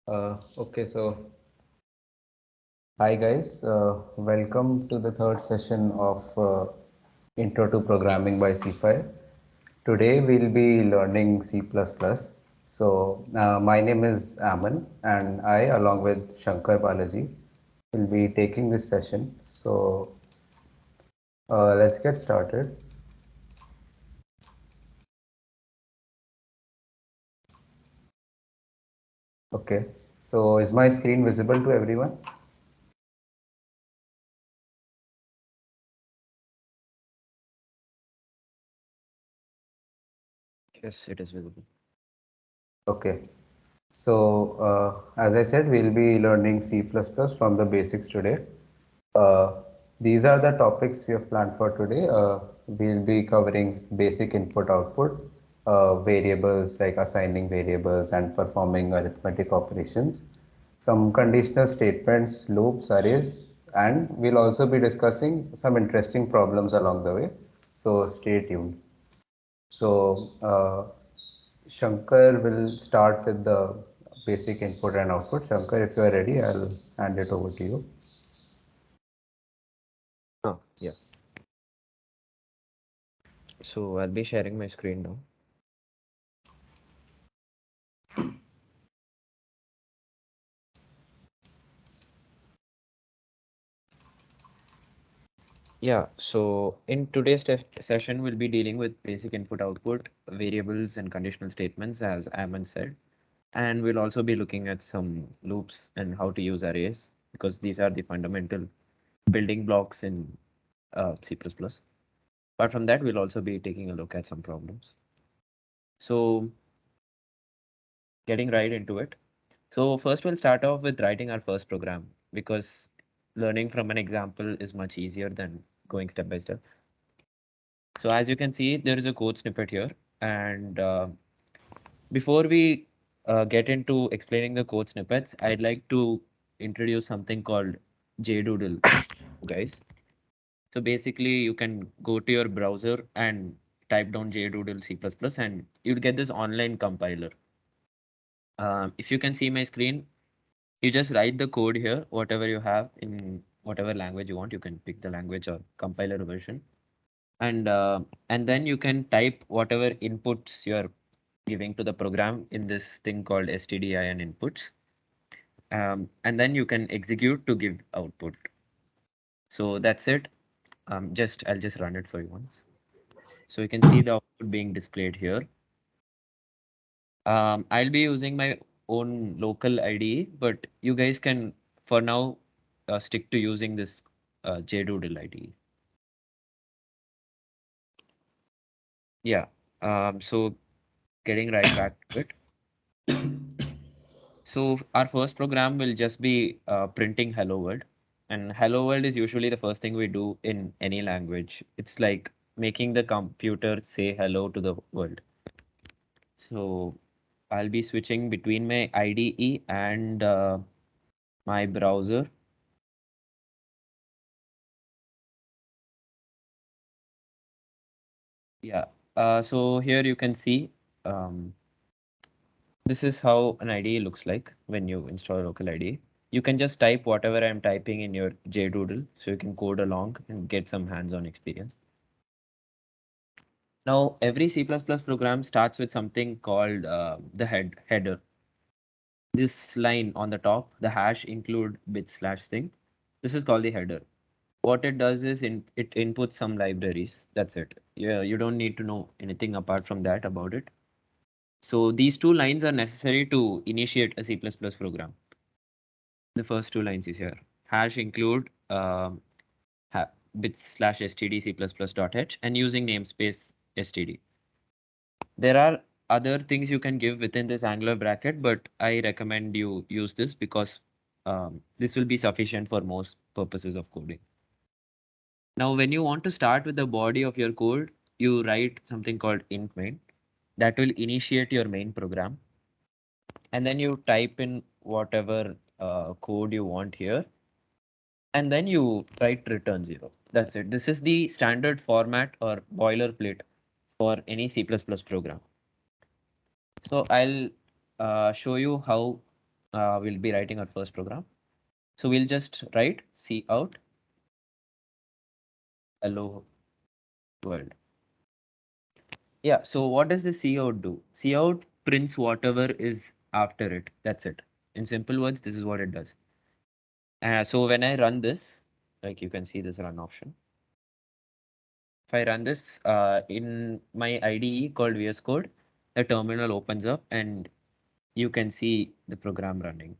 Okay, so hi guys, welcome to the third session of Intro to Programming by C5. Today we'll be learning C++. So my name is Aman and I along with Shankar Balaji will be taking this session. So let's get started. Okay, so is my screen visible to everyone? Yes, it is visible. Okay, so as I said, we'll be learning C++ from the basics today. Uh, these are the topics we have planned for today. We'll be covering basic input output, variables like assigning variables and performing arithmetic operations, some conditional statements, loops, arrays, and we'll also be discussing some interesting problems along the way. So stay tuned. So Shankar will start with the basic input and output. Shankar, if you are ready, I'll hand it over to you. Yeah. So I'll be sharing my screen now. Yeah, so in today's session, we'll be dealing with basic input output, variables, and conditional statements, as Aman said. And we'll also be looking at some loops and how to use arrays, because these are the fundamental building blocks in C++. Apart from that, we'll also be taking a look at some problems. So getting right into it. So first we'll start off with writing our first program because learning from an example is much easier than going step by step. So as you can see, there is a code snippet here. And before we get into explaining the code snippets, I'd like to introduce something called JDoodle, guys. So basically, you can go to your browser and type down JDoodle C++, and you'll get this online compiler. If you can see my screen, you just write the code here, whatever you have in whatever language you want. You can pick the language or compiler version, and then you can type whatever inputs you're giving to the program in this thing called stdin inputs, and then you can execute to give output. So that's it. I'll just run it for you once. So you can see the output being displayed here. I'll be using my own local IDE, but you guys can, for now, stick to using this JDoodle IDE. Yeah. So getting right back to it. So our first program will just be printing hello world. And hello world is usually the first thing we do in any language. It's like making the computer say hello to the world. So I'll be switching between my IDE and my browser. Yeah. So here you can see um, this is how an IDE looks like when you install a local IDE. You can just type whatever I'm typing in your JDoodle, so you can code along and get some hands-on experience. Now, every C++ program starts with something called the header. This line on the top, the hash include bit slash thing. This is called the header. What it does is it inputs some libraries. That's it. Yeah, you don't need to know anything apart from that about it. So these two lines are necessary to initiate a C++ program. The first two lines is here. Hash include bits slash std c++.h and using namespace std. There are other things you can give within this angular bracket, but I recommend you use this because this will be sufficient for most purposes of coding. Now, when you want to start with the body of your code, you write something called int main that will initiate your main program. And then you type in whatever code you want here. And then you write return 0. That's it. This is the standard format or boilerplate for any C++ program. So I'll show you how we'll be writing our first program. So we'll just write C out hello world. Yeah, so what does the C out do? C out prints whatever is after it. That's it. In simple words, this is what it does. So when I run this, like you can see this run option. If I run this in my IDE called VS Code, the terminal opens up and you can see the program running.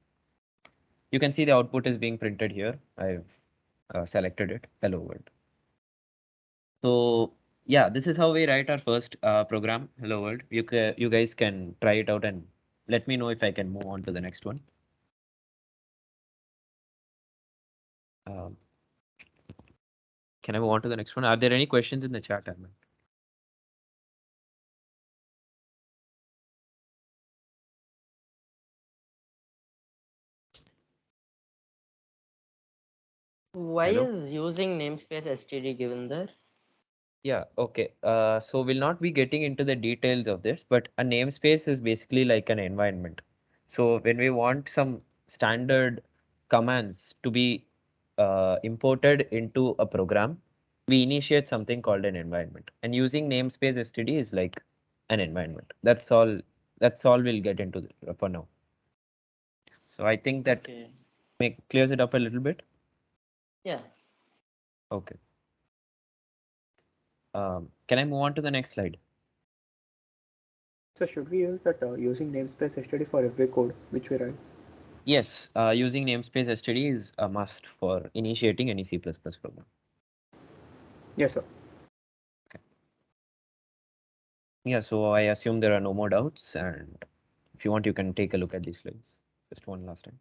You can see the output is being printed here. I've selected it, hello world. So yeah, this is how we write our first program, hello world. You guys can try it out and let me know if I can move on to the next one. Um, can I move on to the next one? Are there any questions in the chat, Arman? Why Hello? is using namespace std given there? Yeah, okay. So we'll not be getting into the details of this, but a namespace is basically like an environment. So when we want some standard commands to be imported into a program, we initiate something called an environment. And using namespace std is like an environment. That's all we'll get into for now. So I think that Okay. clears it up a little bit. Yeah. Okay. Can I move on to the next slide? So should we use that using namespace std for every code which we write? Yes, using namespace std is a must for initiating any C++ program. Yes, sir. Okay. Yeah, so I assume there are no more doubts, and if you want, you can take a look at these slides. Just one last time.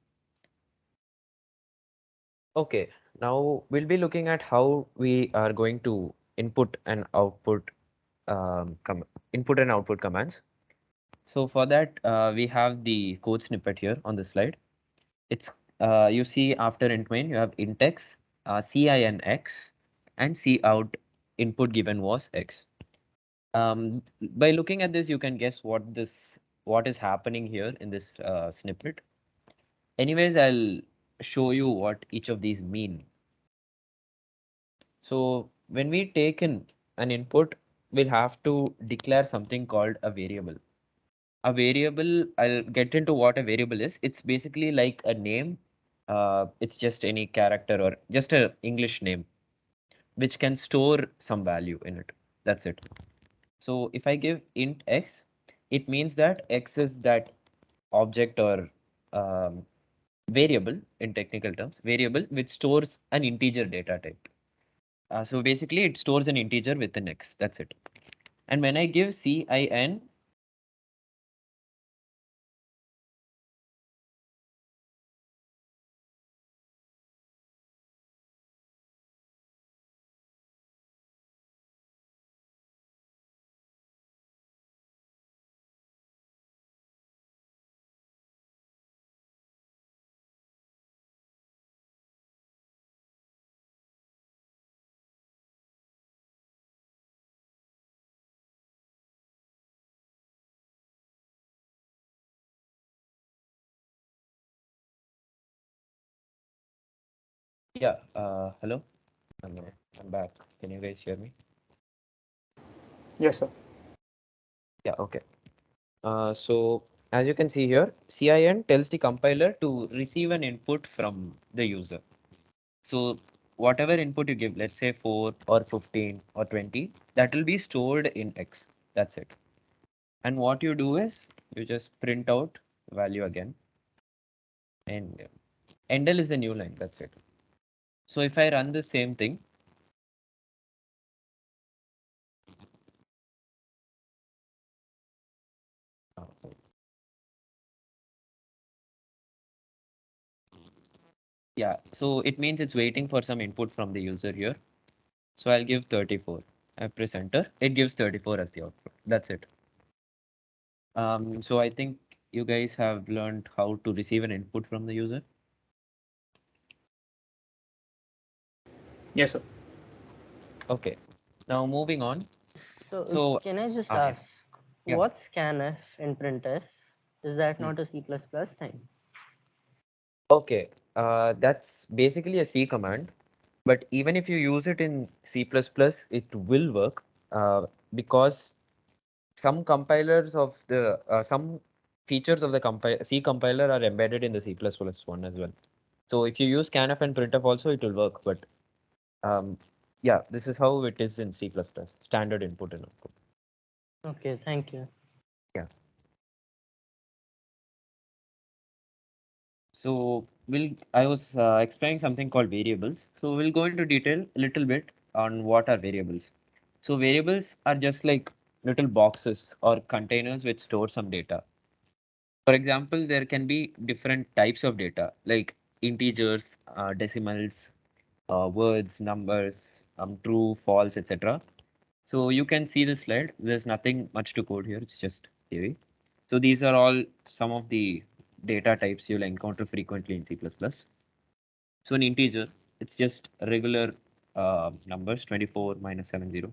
Okay, now we'll be looking at how we are going to input and output input and output commands. So for that, we have the code snippet here on the slide. It's you see after int main, you have int x, cin x, and cout input given was x. By looking at this, you can guess what is happening here in this snippet. Anyways, I'll show you what each of these mean. So when we take in an input, we'll have to declare something called a variable. A variable, I'll get into what a variable is. It's basically like a name. It's just any character or just a English name, which can store some value in it. That's it. So if I give int x, it means that x is that object or um, variable in technical terms, variable which stores an integer data type. So basically it stores an integer with an x. That's it. And when I give cin, yeah, hello, I'm back. Can you guys hear me? Yes, sir. Yeah, okay. So as you can see here, cin tells the compiler to receive an input from the user. So whatever input you give, let's say 4 or 15 or 20, that will be stored in X. That's it. And what you do is you just print out value again. And endl is the new line. That's it. So if I run the same thing, yeah, so it means it's waiting for some input from the user here. So I'll give 34. I press enter. It gives 34 as the output. That's it. So I think you guys have learned how to receive an input from the user. Yes, sir. Okay. Now moving on. So So can I just yeah, ask, yeah. what's scanf in printf? Is that not a C++ thing? Okay, that's basically a C command, but even if you use it in C++, it will work because some compilers of the some features of the C compiler are embedded in the C++ one as well. So if you use scanf and printf also, it will work. But yeah, this is how it is in C++, standard input and output. Okay, thank you. Yeah. So I was explaining something called variables. So we'll go into detail a little bit on what are variables. So variables are just like little boxes or containers which store some data. For example, there can be different types of data like integers, decimals, words, numbers, true, false, etc. So you can see the slide. There's nothing much to code here. It's just theory. So these are all some of the data types you'll encounter frequently in C++. So an integer, it's just regular numbers, 24 minus 70.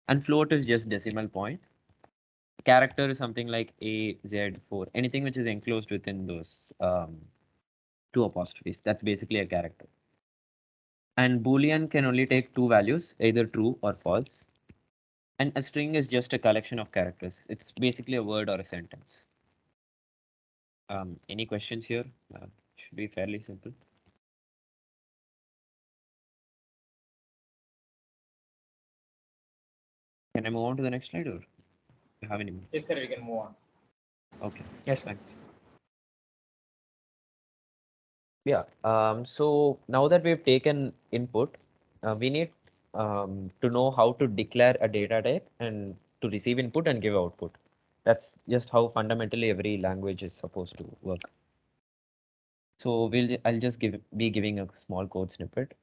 And float is just decimal point. Character is something like A, Z, 4, anything which is enclosed within those two apostrophes. That's basically a character. And Boolean can only take two values, either true or false. And a string is just a collection of characters. It's basically a word or a sentence. Any questions here? Should be fairly simple. Can I move on to the next slide or you have any more? Yes, sir, we can move on. Okay. Yes, sir. Thanks. Yeah. So now that we've taken input, we need to know how to declare a data type and to receive input and give output. That's just how fundamentally every language is supposed to work. So I'll just be giving a small code snippet.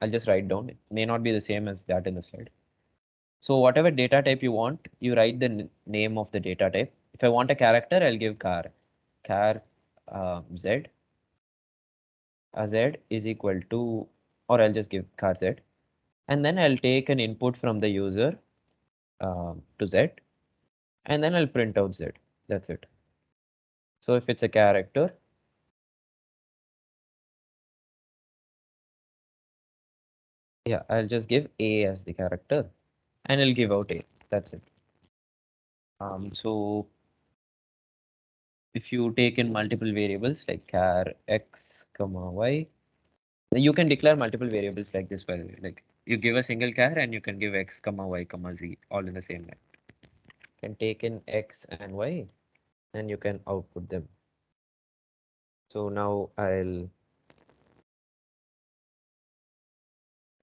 I'll just write down. It may not be the same as that in the slide. So whatever data type you want, you write the name of the data type. If I want a character, I'll give char z. Z is equal to, or I'll just give char z, and then I'll take an input from the user to z, and then I'll print out z. That's it. So if it's a character, yeah, I'll just give a as the character, and I'll give out a. That's it. So if you take in multiple variables like char x comma y, you can declare multiple variables like this, by the way. Like you give a single char and you can give x comma y comma z all in the same line. You can take in x and y and you can output them. So now I'll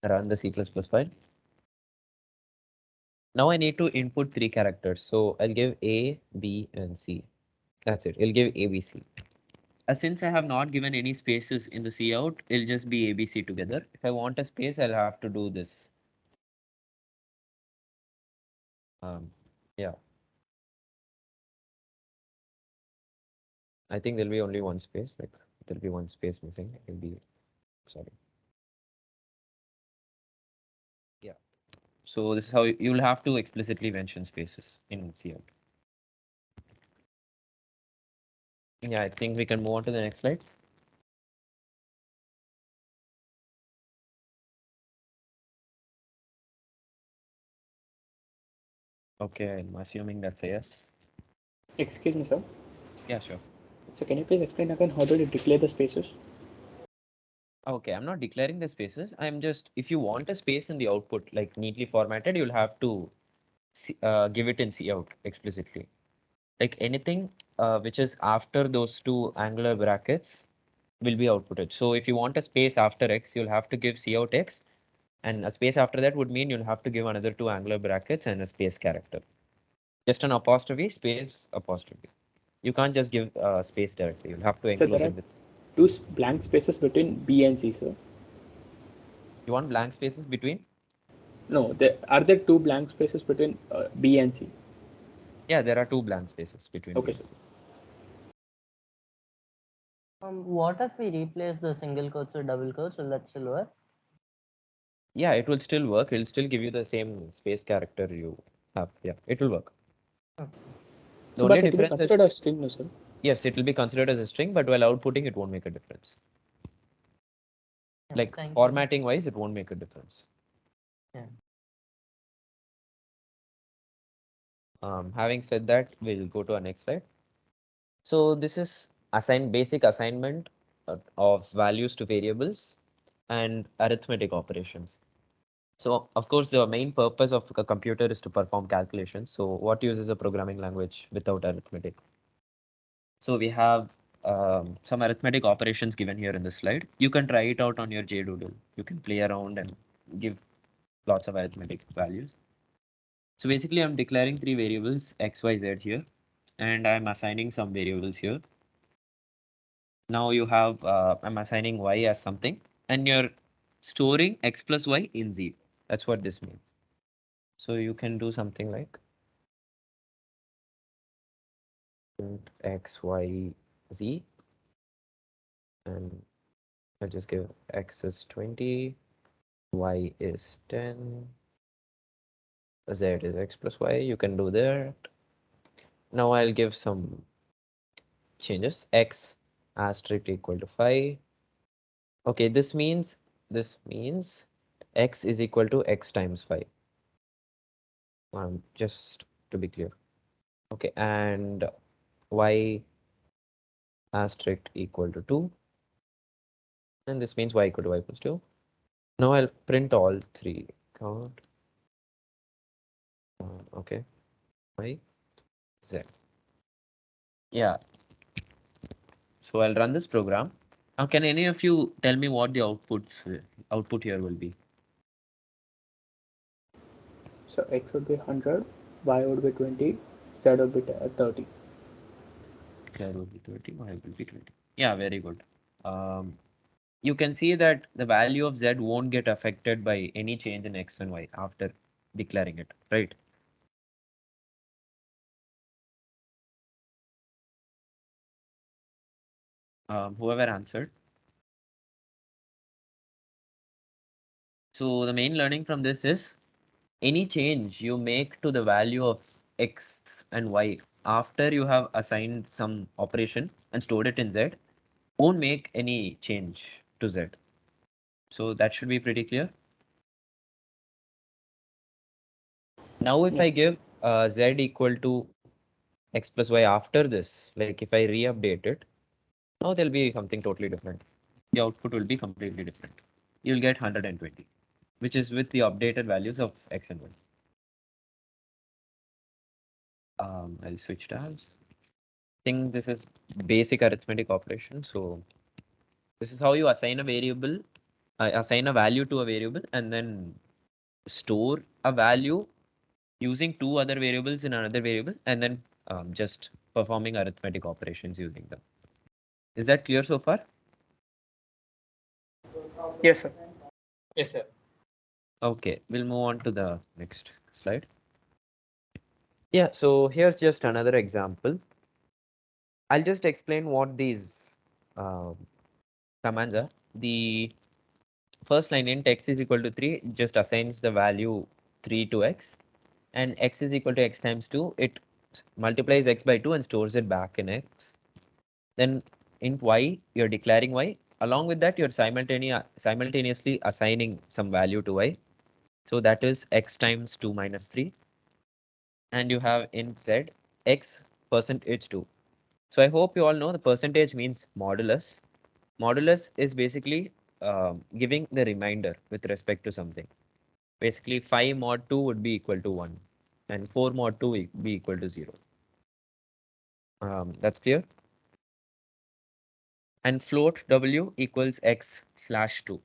run the C++ file. Now I need to input three characters. So I'll give A, B, and C. That's it. It'll give ABC. Since I have not given any spaces in the C out, it'll just be ABC together. If I want a space, I'll have to do this. Yeah. I think there'll be only one space. Like there'll be one space missing. It'll be, sorry. Yeah. So this is how you'll have to explicitly mention spaces in C out. Yeah, I think we can move on to the next slide. Okay, I'm assuming that's a yes. Excuse me, sir. Yeah, sure. So can you please explain again how do you declare the spaces? Okay, I'm not declaring the spaces. I'm just, if you want a space in the output, like neatly formatted, you'll have to give it in cout explicitly. Like anything which is after those two angular brackets will be outputted. So if you want a space after x, you'll have to give cout x, and a space after that would mean you'll have to give another two angular brackets and a space character. Just an apostrophe, space, apostrophe. You can't just give space directly. You'll have to So enclose there it are with. two blank spaces between B and C, sir. You want blank spaces between? No, are there two blank spaces between B and C? Yeah, there are two blank spaces between Okay, B and sir. C. What if we replace the single quotes with double quotes? Will that still work? Yeah, it will still work. It'll still give you the same space character you have. Yeah, it will work. Okay. The So, only but it will be difference considered a is string, no, sir? Yes, it will be considered as a string, but while outputting, it won't make a difference. Yeah, Like thank you. formatting wise, it won't make a difference. Yeah. Having said that, we'll go to our next slide. So this is basic assignment of values to variables and arithmetic operations. So of course, the main purpose of a computer is to perform calculations. So what uses a programming language without arithmetic? So we have some arithmetic operations given here in this slide. You can try it out on your JDoodle. You can play around and give lots of arithmetic values. So basically, I'm declaring three variables x, y, z here, and I'm assigning some variables here. Now you have I'm assigning y as something, and you're storing x plus y in z. That's what this means. So you can do something like x, y, z, and I'll just give x is 20, y is 10, z is x plus y. You can do that. Now I'll give some changes. X asterisk equal to 5. Okay, this means x is equal to x times 5. Just to be clear. Okay, and y asterisk equal to 2. And this means y equal to y plus 2. Now I'll print all three. Count. Okay, y, z. Yeah. So I'll run this program. Now, can any of you tell me what the output here will be? So x would be 100, y would be 20, z would be 30. Z will be 30, y will be 20. Yeah, very good. You can see that the value of z won't get affected by any change in x and y after declaring it, right? Whoever answered. So the main learning from this is any change you make to the value of x and y after you have assigned some operation and stored it in z won't make any change to z. So that should be pretty clear. Now if I give z equal to x plus y after this, like if I re-update it, now there'll be something totally different. The output will be completely different. You'll get 120, which is with the updated values of x and y. I'll switch tabs. I think this is basic arithmetic operation. So this is how you assign a variable, assign a value to a variable, and then store a value using two other variables in another variable, and then just performing arithmetic operations using them. Is that clear so far? Yes, sir. Yes, sir. Okay, we'll move on to the next slide. Yeah, so here's just another example. I'll just explain what these commands are. The first line, int x is equal to 3, just assigns the value 3 to x, and x is equal to x times 2. It multiplies x by 2 and stores it back in x. Then int y, you're declaring y. Along with that, you're simultaneously assigning some value to y. So that is x times 2 minus 3. And you have int z, x percentage 2. So I hope you all know the percentage means modulus. Modulus is basically giving the remainder with respect to something. Basically 5 mod 2 would be equal to 1 and 4 mod 2 would be equal to 0. That's clear. And float w equals x slash 2.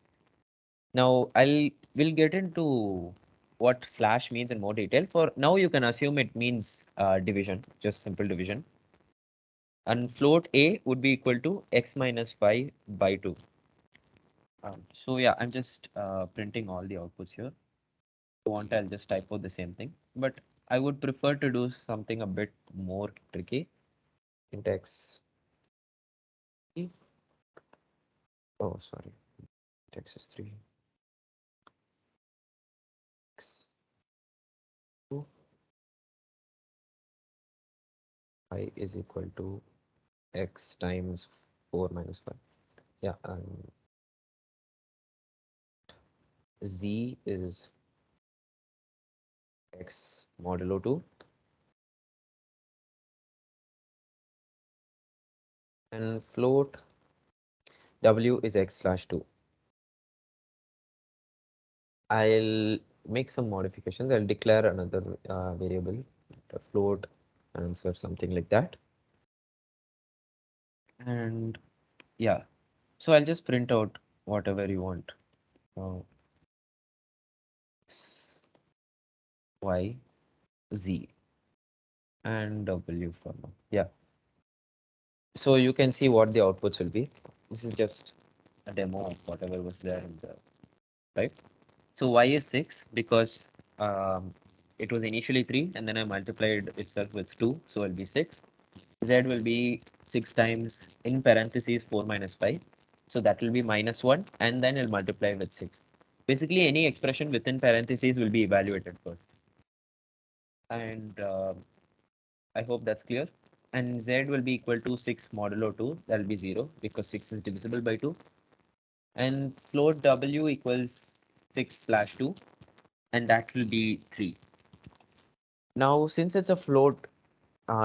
Now we'll get into what slash means in more detail. For now, you can assume it means division, just simple division. And float a would be equal to x minus 5 by 2. So yeah, I'm just printing all the outputs here. If you want, I'll just type out the same thing. But I would prefer to do something a bit more tricky. Int x. Oh, sorry. Int x is 3. X 2. I is equal to x times 4 minus 5. Yeah, and z is x modulo 2 and float w is x slash 2. I'll make some modifications. I'll declare another variable, float answer, something like that. And yeah, so I'll just print out whatever you want. X, y, z, and w for now. Yeah. So you can see what the outputs will be. This is just a demo of whatever was there in the right. So y is 6 because it was initially 3 and then I multiplied itself with 2, so it'll be 6. Z will be 6 times in parentheses 4 minus 5. So that will be minus 1 and then it'll multiply with 6. Basically, any expression within parentheses will be evaluated first. And I hope that's clear. And Z will be equal to 6 modulo 2. That will be 0 because 6 is divisible by 2. And float W equals 6 slash 2. And that will be 3. Now, since it's a float,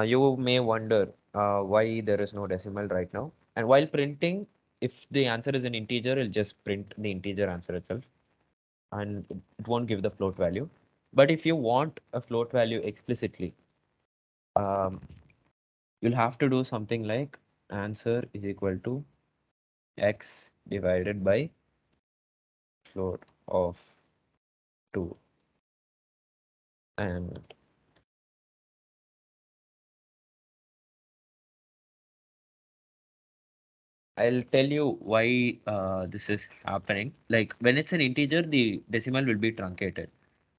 you may wonder why there is no decimal right now. And while printing, if the answer is an integer, it'll just print the integer answer itself. And it won't give the float value. But if you want a float value explicitly, um, you'll have to do something like answer is equal to x divided by float of 2. And I'll tell you why this is happening. Like when it's an integer, the decimal will be truncated.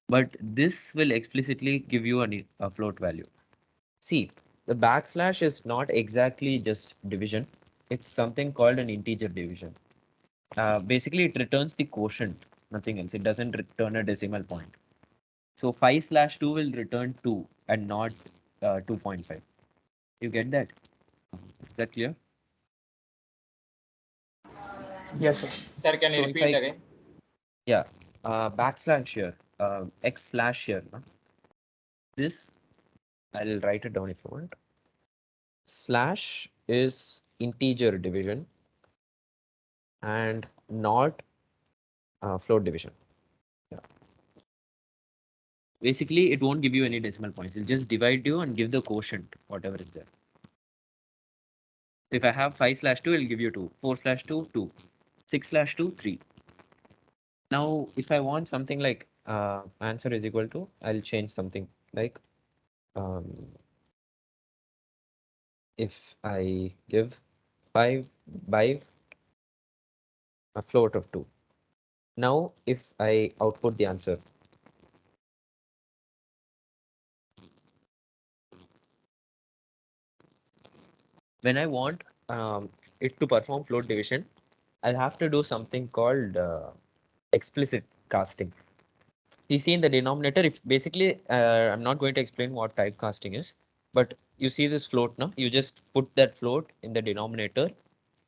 But this will explicitly give you a float value. See, the backslash is not exactly just division. It's something called an integer division. Basically, it returns the quotient, nothing else. It doesn't return a decimal point. So 5 slash 2 will return 2 and not 2.5. You get that? Is that clear? Yes, sir. Sir, can you So if repeat I, again? yeah, backslash here, x slash here. No? This, I'll write it down if you want. Slash is integer division and not float division. Yeah. Basically, it won't give you any decimal points. It'll just divide you and give the quotient, whatever is there. If I have 5 slash 2, it'll give you 2. 4 slash 2, 2. 6 slash 2, 3. Now, if I want something like answer is equal to, I'll change something like if I give 5 by a float of 2. Now, if I output the answer, when I want it to perform float division, I'll have to do something called explicit casting. You see in the denominator, if basically, I'm not going to explain what typecasting is, but you see this float now, you just put that float in the denominator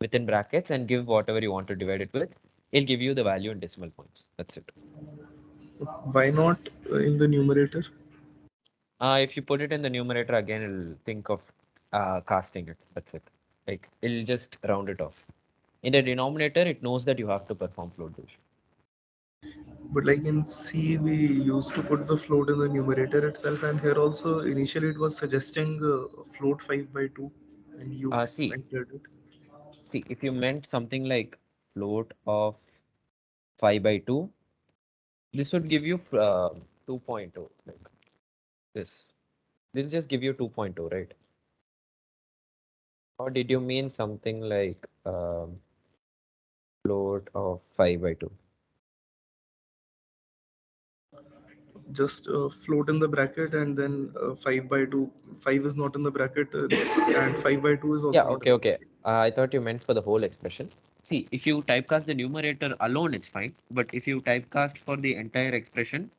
within brackets and give whatever you want to divide it with. It'll give you the value in decimal points. That's it. Why not in the numerator? If you put it in the numerator again, it'll think of casting it. That's it. Like it'll just round it off. In the denominator, it knows that you have to perform float division. But like in C, we used to put the float in the numerator itself, and here also initially it was suggesting float 5 by 2, and you See, entered it. if you meant something like float of 5 by 2, this would give you 2.0, like this. This will just give you 2.0, right? Or did you mean something like float of 5 by 2? Just float in the bracket, and then 5 by 2. 5 is not in the bracket, and 5 by 2 is Yeah, also not in okay, the okay. bracket. I thought you meant for the whole expression. See, if you typecast the numerator alone, it's fine. But if you typecast for the entire expression,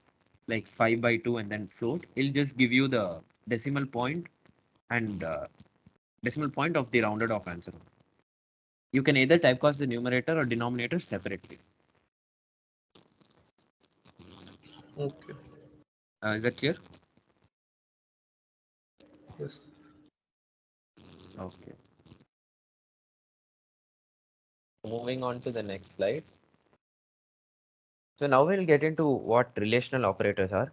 like 5 by 2 and then float, it'll just give you the decimal point and decimal point of the rounded off answer. You can either typecast the numerator or denominator separately. Okay. Is that clear? Yes. Okay. Moving on to the next slide. So now we'll get into what relational operators are.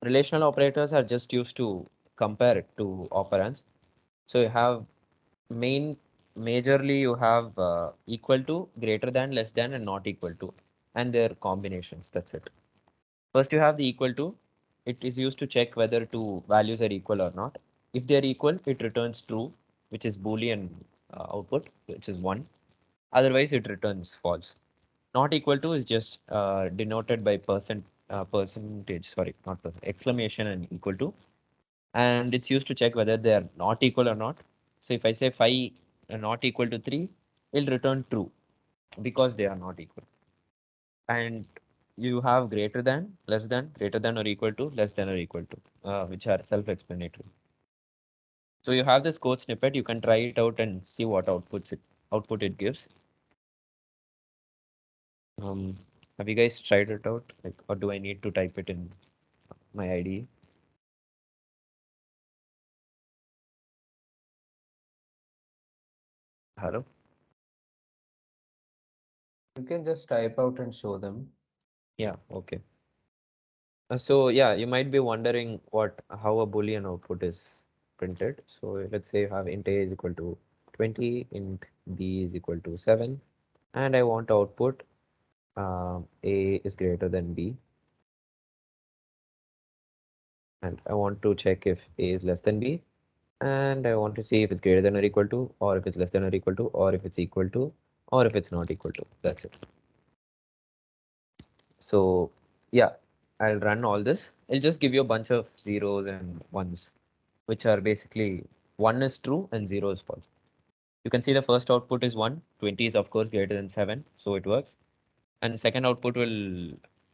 Relational operators are just used to compare to operands. So you have majorly you have equal to, greater than, less than, and not equal to, and their combinations. That's it. First you have the equal to. It is used to check whether two values are equal or not. If they are equal, it returns true, which is Boolean output, which is 1. Otherwise, it returns false. Not equal to is just denoted by percentage, sorry, not percent, exclamation and equal to. And it's used to check whether they are not equal or not. So if I say 5 are not equal to 3, it'll return true because they are not equal. And you have greater than, less than, greater than or equal to, less than or equal to, which are self-explanatory. So you have this code snippet. You can try it out and see what output it gives. Have you guys tried it out? Like, or do I need to type it in my IDE? Hello? You can just type out and show them. Yeah, okay. So yeah, you might be wondering how a Boolean output is printed. So let's say you have int a is equal to 20, int b is equal to 7, and I want to output a is greater than b, and I want to check if a is less than b, and I want to see if it's greater than or equal to, or if it's less than or equal to, or if it's equal to, or if it's not equal to. That's it. So yeah, I'll run all this. It'll just give you a bunch of zeros and ones, which are basically 1 is true and 0 is false. You can see the first output is 1, 20 is of course greater than 7, so it works. And second output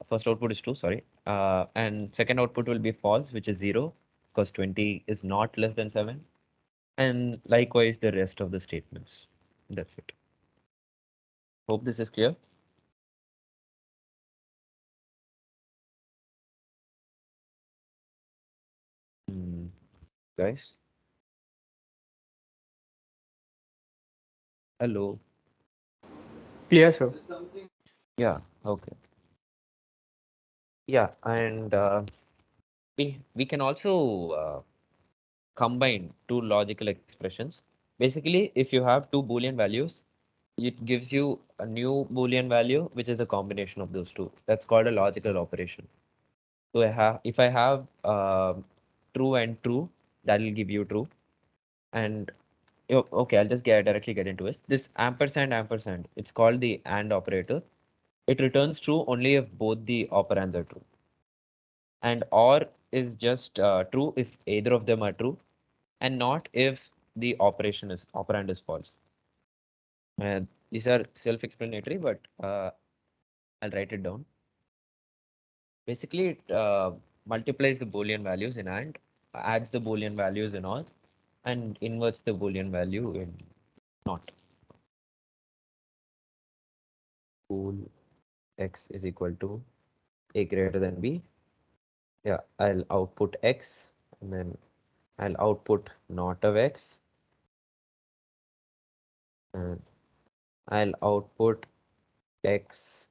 first output is true, sorry. And second output will be false, which is 0, because 20 is not less than 7. And likewise the rest of the statements. That's it. Hope this is clear. Guys? Hello? Yes, sir. Yeah, okay. Yeah, and we can also combine two logical expressions. Basically, if you have two Boolean values, it gives you a new Boolean value, which is a combination of those two. That's called a logical operation. So if I have true and true, that will give you true. And okay, I'll just directly get into it. This ampersand, it's called the AND operator. It returns true only if both the operands are true. And OR is just true if either of them are true, and not if the operand is false. These are self-explanatory, but I'll write it down. Basically, it multiplies the Boolean values in AND, adds the Boolean values in OR, and inverts the Boolean value in NOT. Bool x is equal to a greater than b. Yeah, I'll output x, and then I'll output not of x, and I'll output x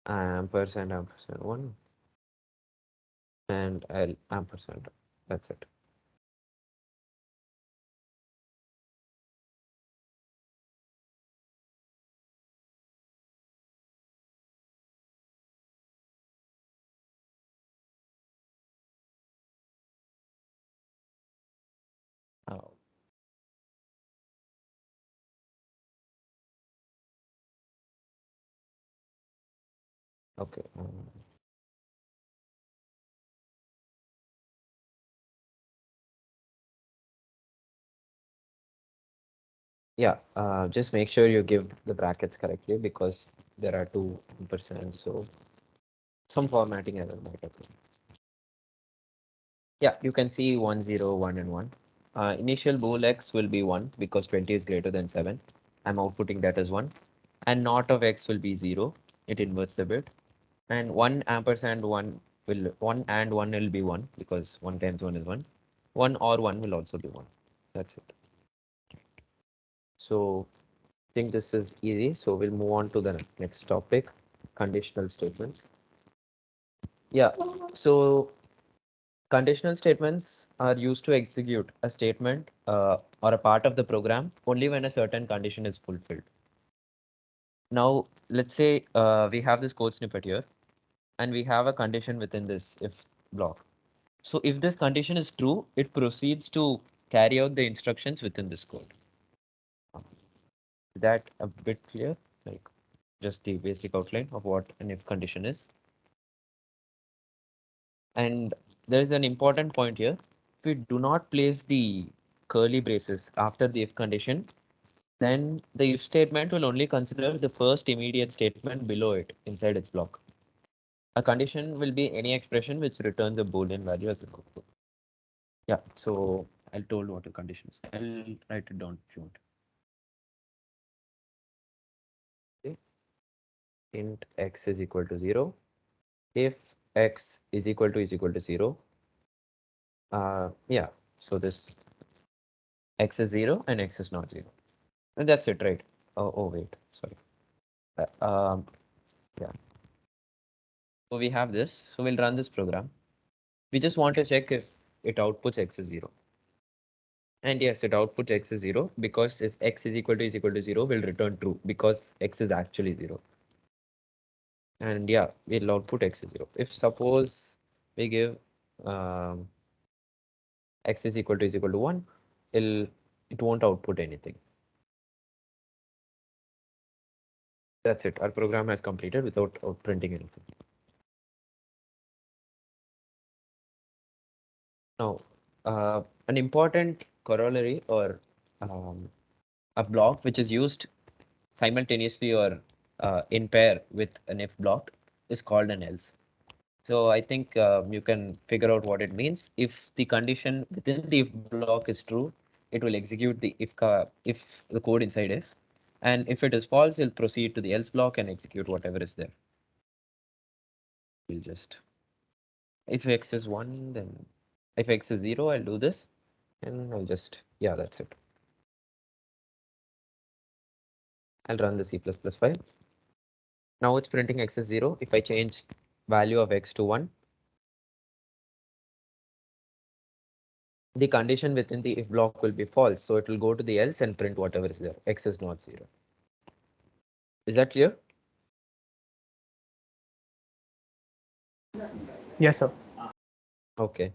ampersand 1, and I'll ampersand. That's it. Oh, okay. Yeah, just make sure you give the brackets correctly because there are 2%, so some formatting error might occur. Yeah, you can see 1, 0, 1, and 1. initial bool x will be 1 because 20 is greater than 7. I'm outputting that as 1. And not of x will be 0. It inverts the bit. And 1 ampersand 1 will 1 and 1 will be 1 because 1 times 1 is 1. 1 or 1 will also be 1. That's it. So I think this is easy. So we'll move on to the next topic, conditional statements. Yeah, so conditional statements are used to execute a statement or a part of the program only when a certain condition is fulfilled. Now, let's say we have this code snippet here and we have a condition within this if block. So if this condition is true, it proceeds to carry out the instructions within this code. Is that a bit clear? Like just the basic outline of what an if condition is. And there is an important point here. If we do not place the curly braces after the if condition, then the if statement will only consider the first immediate statement below it inside its block. A condition will be any expression which returns a Boolean value as an output. Yeah, so I told what a condition is. I'll write it down if you want. Okay. Int x is equal to 0. If x is equal to 0, yeah, so this x is 0 and x is not 0. And that's it, right? Oh wait, sorry. Yeah. So we have this. So we'll run this program. We just want to check if it outputs x is 0. And yes, it outputs x is 0 because if x is equal to 0 will return true because x is actually 0. And yeah, we'll output x is 0. If suppose we give x is equal to 1, it won't output anything. That's it. Our program has completed without printing anything. Now, an important corollary or a block which is used simultaneously or in pair with an if block is called an else. So I think you can figure out what it means. If the condition within the if block is true, it will execute the if the code inside if, and if it is false, it'll proceed to the else block and execute whatever is there. We'll just if x is 1, then if x is 0, I'll do this, and I'll just that's it. I'll run the C++ file. Now it's printing x is 0. If I change value of x to 1, the condition within the if block will be false. So it will go to the else and print whatever is there. X is not 0. Is that clear? Yes, sir. Okay.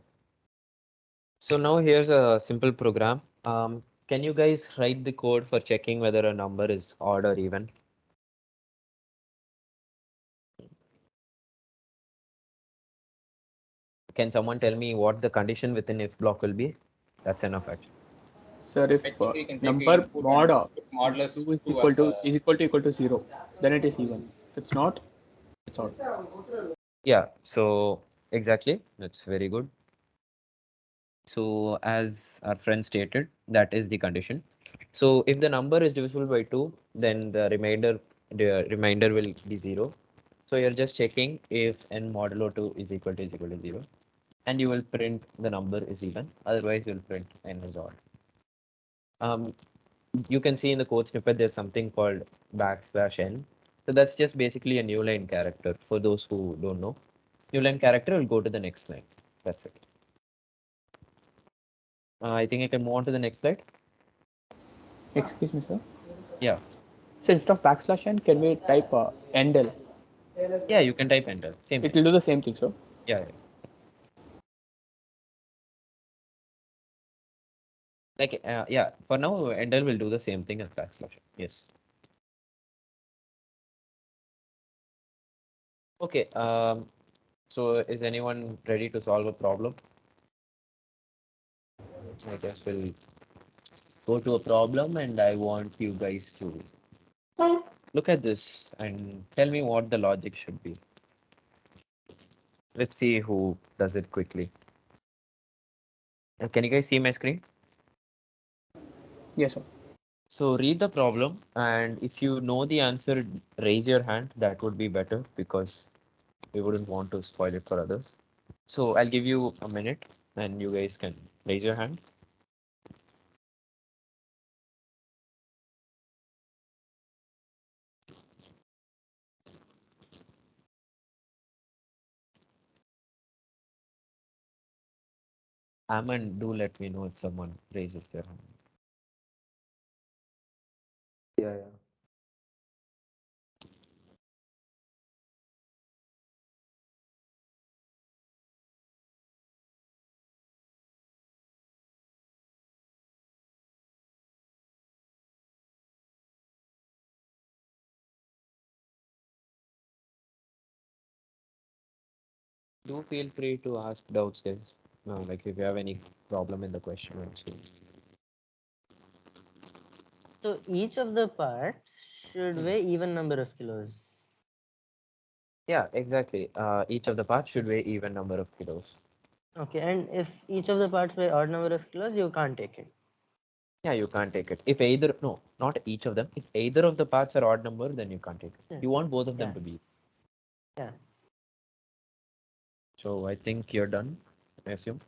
So now here's a simple program. Can you guys write the code for checking whether a number is odd or even? Can someone tell me what the condition within if block will be? That's enough actually. Sir, if number mod modulus 2 is equal to 0, then it is even. If it's not, it's odd. Yeah, so exactly. That's very good. So as our friend stated, that is the condition. So if the number is divisible by 2, then the remainder will be 0. So you're just checking if n modulo 2 is equal to 0. And you will print the number is even, otherwise you'll print n is odd. You can see in the code snippet there's something called \n. So that's just basically a new line character. For those who don't know, new line character will go to the next line. That's it. I think I can move on to the next slide. Excuse me, sir. Yeah. So instead of \n, can we type endl? Yeah, you can type enter. Same. It will do the same thing, sir. Yeah. Like yeah. For now, ender will do the same thing as \n. Yes. Okay. So is anyone ready to solve a problem? I guess we'll go to a problem, and I want you guys to look at this and tell me what the logic should be. Let's see who does it quickly. Can you guys see my screen? Yes, sir. So read the problem, and if you know the answer, raise your hand. That would be better because we wouldn't want to spoil it for others. So I'll give you a minute, and you guys can raise your hand. Aman, do let me know if someone raises their hand. Yeah, yeah. Do feel free to ask doubts, guys. Like if you have any problem in the question also. So each of the parts should weigh even number of kilos. Yeah, exactly. Each of the parts should weigh even number of kilos. Okay, and if each of the parts weigh odd number of kilos, you can't take it. Yeah, you can't take it. If either, no, not each of them. If either of the parts are odd number, then you can't take it. Yeah. You want both of them Yeah. to be. Yeah. So I think you're done, I assume.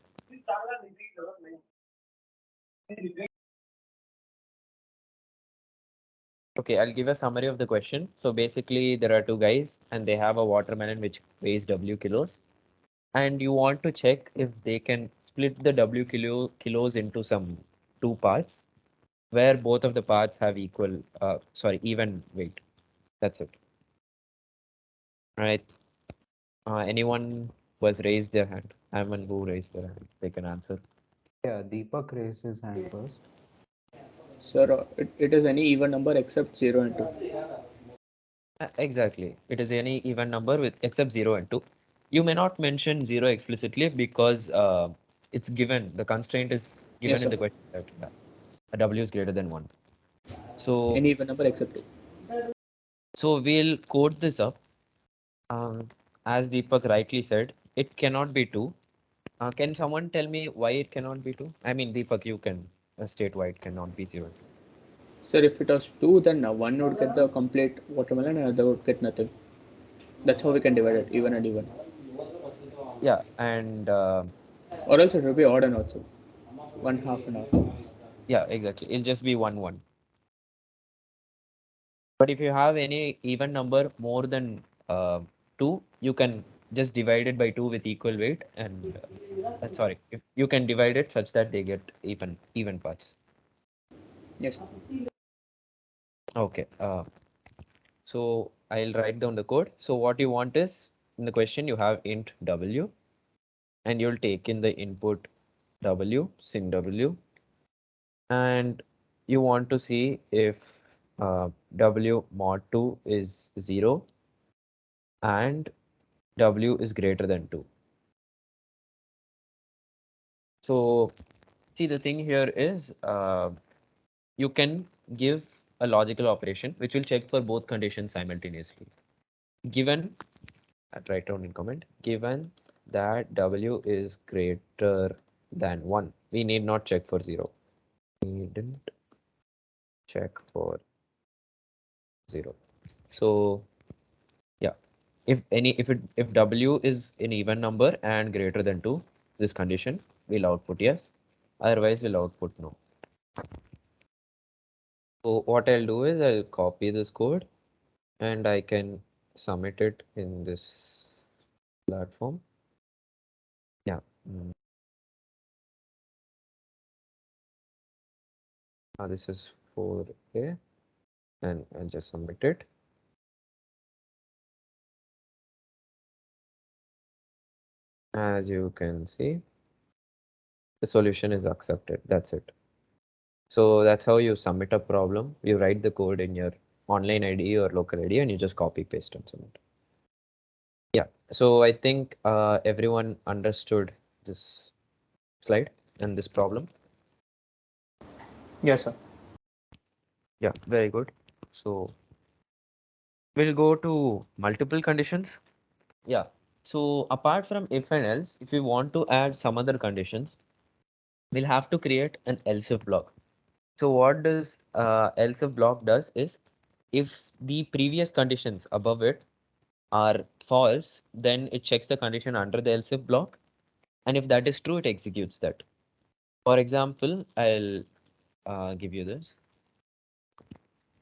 Okay, I'll give a summary of the question. So basically, there are two guys and they have a watermelon which weighs W kilos. And you want to check if they can split the kilos into some two parts where both of the parts have even weight. That's it. Right. Anyone was raised their hand? Anyone who raised their hand, they can answer. Yeah, Deepak raised his hand first. Sir, it is any even number except 0 and 2. Exactly. It is any even number with except 0 and 2. You may not mention 0 explicitly because it's given. The constraint is given Yes, in sir. the question that a W is greater than 1. So, Any even number except 2. so we'll code this up. Um, as Deepak rightly said, it cannot be 2. Can someone tell me why it cannot be 2? I mean, Deepak, you can state why it cannot be 0. Sir, if it was 2, then one would get the complete watermelon and another would get nothing. That's how we can divide it, even and even. Yeah, and Or else it will be odd and odd. So one half and half. yeah, exactly. It'll just be 1 1. But if you have any even number more than 2, you can just divide it by 2 with equal weight and sorry, if you can divide it such that they get even parts. Yes. Okay. So I'll write down the code. So what you want is in the question you have int w and you'll take in the input w, sin w, and you want to see if w mod 2 is 0 and w is greater than 2. So see, the thing here is you can give a logical operation which will check for both conditions simultaneously. Given, I'll write down in comment, given that w is greater than 1, we need not check for 0. We didn't check for 0. So yeah, if w is an even number and greater than 2, this condition will output yes, otherwise will output no. So what I'll do is I'll copy this code and I can submit it in this platform. Yeah. This is 4A and I'll just submit it. As you can see, the solution is accepted. That's it. So that's how you submit a problem. You write the code in your online ID or local ID and you just copy paste and submit. Yeah. So I think everyone understood this slide and this problem. Yes, sir. Yeah, very good. So we'll go to multiple conditions. Yeah. So apart from if and else, if we want to add some other conditions, we'll have to create an else if block. So what does ElseIf block does is, if the previous conditions above it are false, then it checks the condition under the ElseIf block, and if that is true, it executes that. For example, I'll give you this.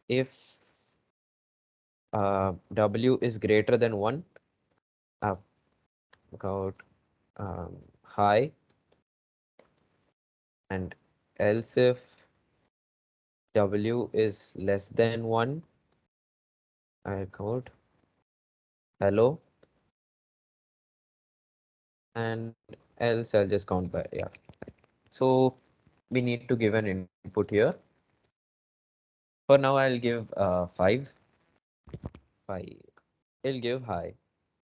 If W is greater than 1, out high, and else if W is less than 1, I count hello, and else I'll just count by, yeah. So we need to give an input here. For now, I'll give 5. 5. I'll give high.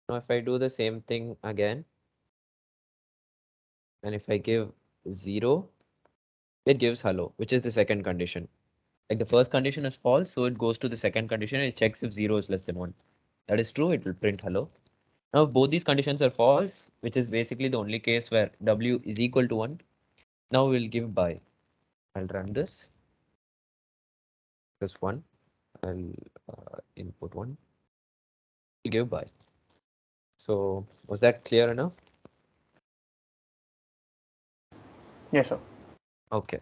Now, if I do the same thing again, and if I give 0, it gives hello, which is the second condition. Like the first condition is false, so it goes to the second condition and it checks if 0 is less than 1. That is true, it will print hello. Now, if both these conditions are false, which is basically the only case where W is equal to 1, now we'll give by. I'll run this. Plus 1. I'll input 1. We'll give by. So, was that clear enough? Yes, sir. Okay.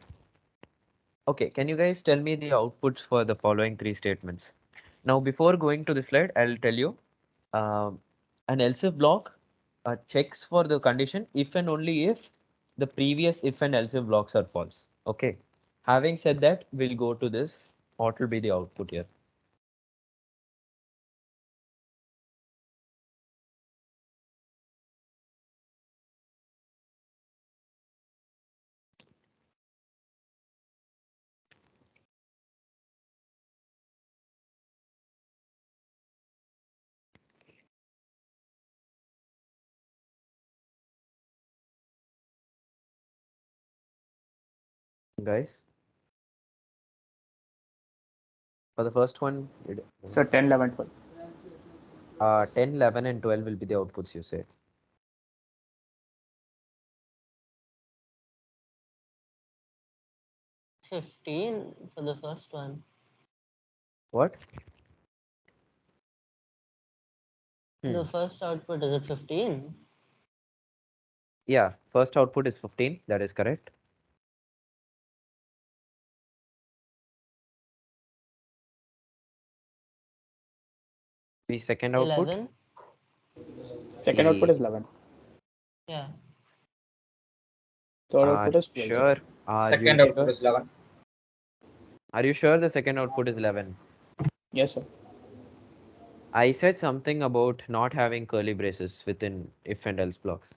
Okay, can you guys tell me the outputs for the following 3 statements? Now, before going to the slide, I'll tell you an else if block checks for the condition if and only if the previous if and else if blocks are false. Okay. Having said that, we'll go to this. What will be the output here? Guys, for the first one, So 10, 11, 12. 10, 11, and 12 will be the outputs, you say. $15 for the first one. What? The first output is at 15. Yeah, first output is 15. That is correct. The second output? 11. Second output is 11. Yeah. Third output is 12. Sure. Second output is 11. Are you sure the second output is 11? Yes, sir. I said something about not having curly braces within if and else blocks.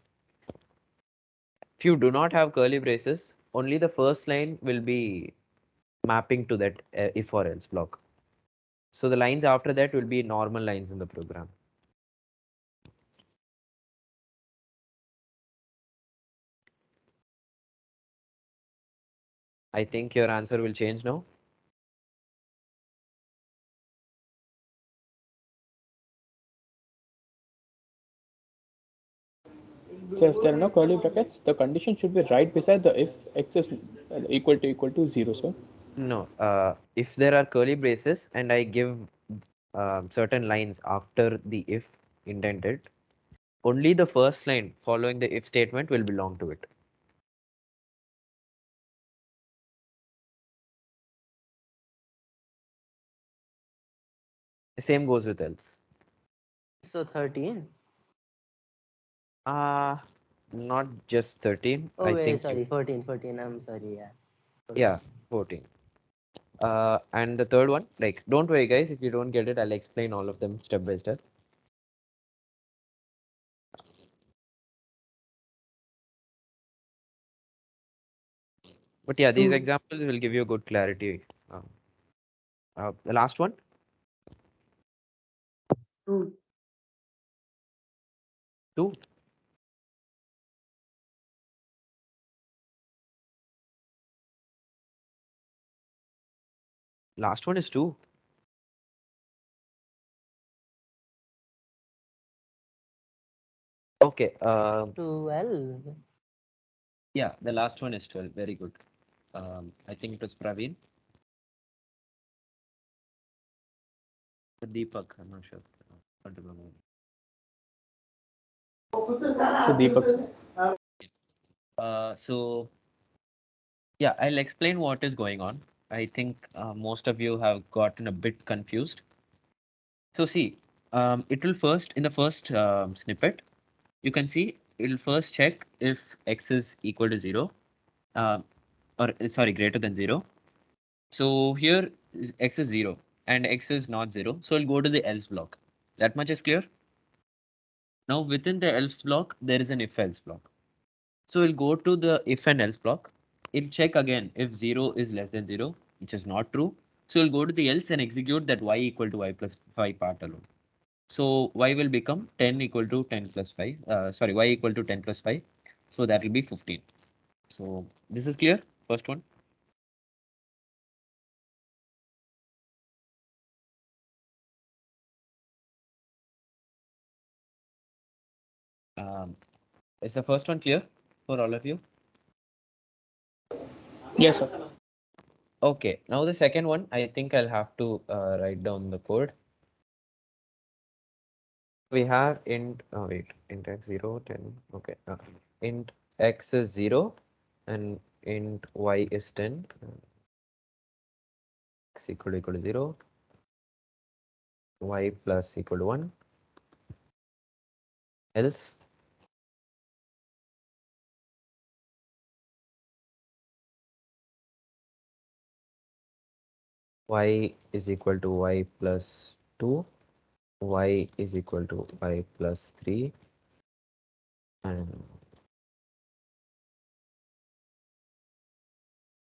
If you do not have curly braces, only the first line will be mapping to that if or else block. So the lines after that will be normal lines in the program. I think your answer will change now. So if there are no curly brackets, the condition should be right beside the if x is equal to 0, sir. No, if there are curly braces and I give certain lines after the if indented, only the first line following the if statement will belong to it. The same goes with else. So 13. Not just 13. Oh, I wait, think sorry, 14. 14. I'm sorry. Yeah. 14. yeah, 14. And the third one, like, don't worry, guys. If you don't get it, I'll explain all of them step by step. But yeah, these examples will give you good clarity. The last one, 2. Last one is 2. Okay. 12. Yeah, the last one is 12. Very good. I think it was Praveen. Deepak, I'm not sure. Can't remember. So Deepak. So yeah, I'll explain what is going on. I think most of you have gotten a bit confused. So see, it will first, in the first snippet, you can see it will first check if x is equal to 0, uh, or sorry, greater than 0. So here x is 0 and x is not 0. So we'll go to the else block. That much is clear. Now within the else block, there is an if else block. So we'll go to the if and else block. It'll check again if 0 is less than 0, which is not true. So we'll go to the else and execute that y equal to y plus 5 part alone. So y will become 10 equal to 10 plus 5. Sorry, y equal to 10 plus 5. So that will be 15. So this is clear, first one. Is the first one clear for all of you? Yes, sir. Okay, now the second one, I think I'll have to write down the code. We have int, oh wait, int x 0, 10, okay. Int x is 0 and int y is 10. X equal to 0, y plus equal to 1. Else y is equal to y plus 2, y is equal to y plus 3, and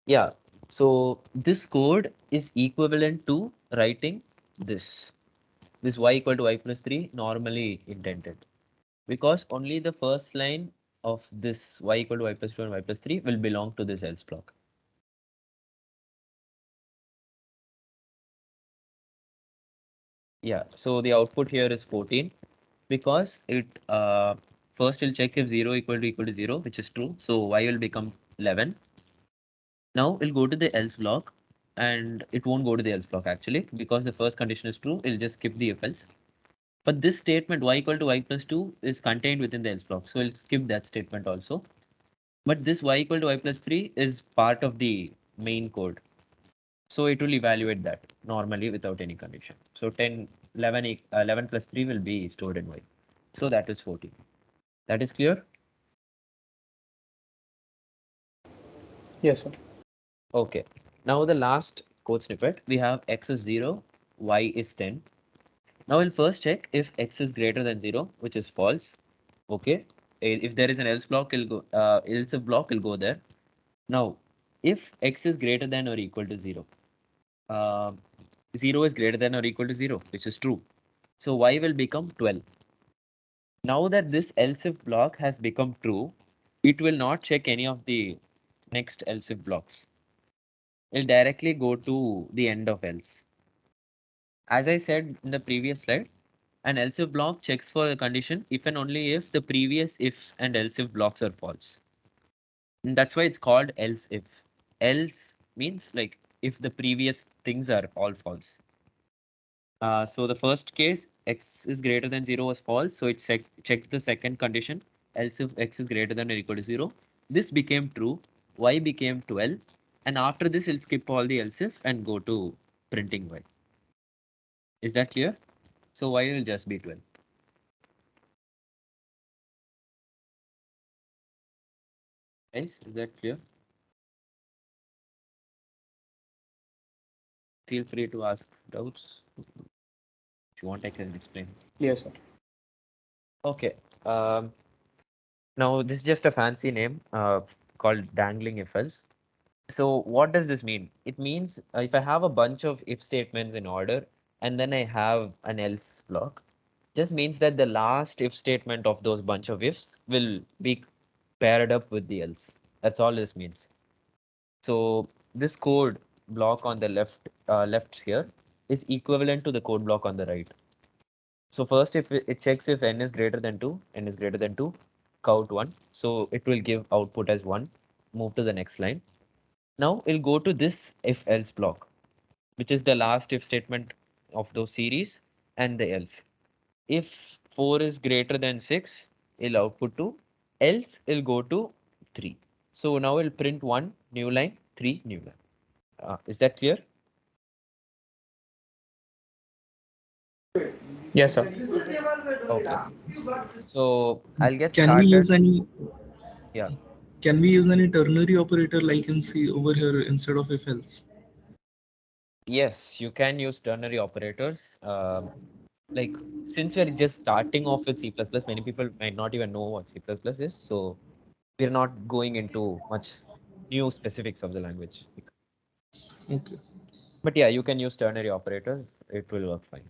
yeah, so this code is equivalent to writing this y equal to y plus 3 normally indented, because only the first line of this y equal to y plus 2 and y plus 3 will belong to this else block. Yeah, so the output here is 14 because it first will check if 0 equal to 0, which is true. So y will become 11. Now we'll go to the else block, and it won't go to the else block actually because the first condition is true. It'll just skip the if else. But this statement y equal to y plus 2 is contained within the else block. So we'll skip that statement also. But this y equal to y plus 3 is part of the main code. So it will evaluate that normally without any condition. So 10, 11, 11 plus 3 will be stored in y. So that is 14. That is clear? Yes, sir. Okay. Now the last code snippet, we have x is 0, y is 10. Now we'll first check if x is greater than 0, which is false. Okay. If there is an else block, it'll go, else if block will go there. Now, if x is greater than or equal to 0, uh, 0 is greater than or equal to 0, which is true. So y will become 12. Now that this else if block has become true, it will not check any of the next else if blocks. It'll directly go to the end of else. As I said in the previous slide, an else if block checks for a condition if and only if the previous if and else if blocks are false. And that's why it's called else if. Else means like if the previous things are all false. So the first case, x is greater than 0 was false. So it checked the second condition, else if x is greater than or equal to 0. This became true, y became 12. And after this, it'll skip all the else if and go to printing y. Is that clear? So y will just be 12. Guys, is that clear? Feel free to ask doubts. If you want, I can explain. Yes, sir. Okay. Now this is just a fancy name called dangling if else. So what does this mean? It means if I have a bunch of if statements in order and then I have an else block, just means that the last if statement of those bunch of ifs will be paired up with the else. That's all this means. So this code block on the left here is equivalent to the code block on the right. So first, if it checks if n is greater than 2, n is greater than 2, count 1. So it will give output as 1. Move to the next line. Now we'll go to this if else block, which is the last if statement of those series and the else. If 4 is greater than 6, it'll output 2, else it'll go to 3. So now we'll print 1 new line, 3 new line. Is that clear? Yes, sir. Okay. So I'll get Can we use started. any Yeah. can we use any ternary operator like in C over here instead of if else? Yes, you can use ternary operators. Like since we're just starting off with C++, many people might not even know what C++ is. So we're not going into much new specifics of the language. Okay. But yeah, you can use ternary operators. It will work fine.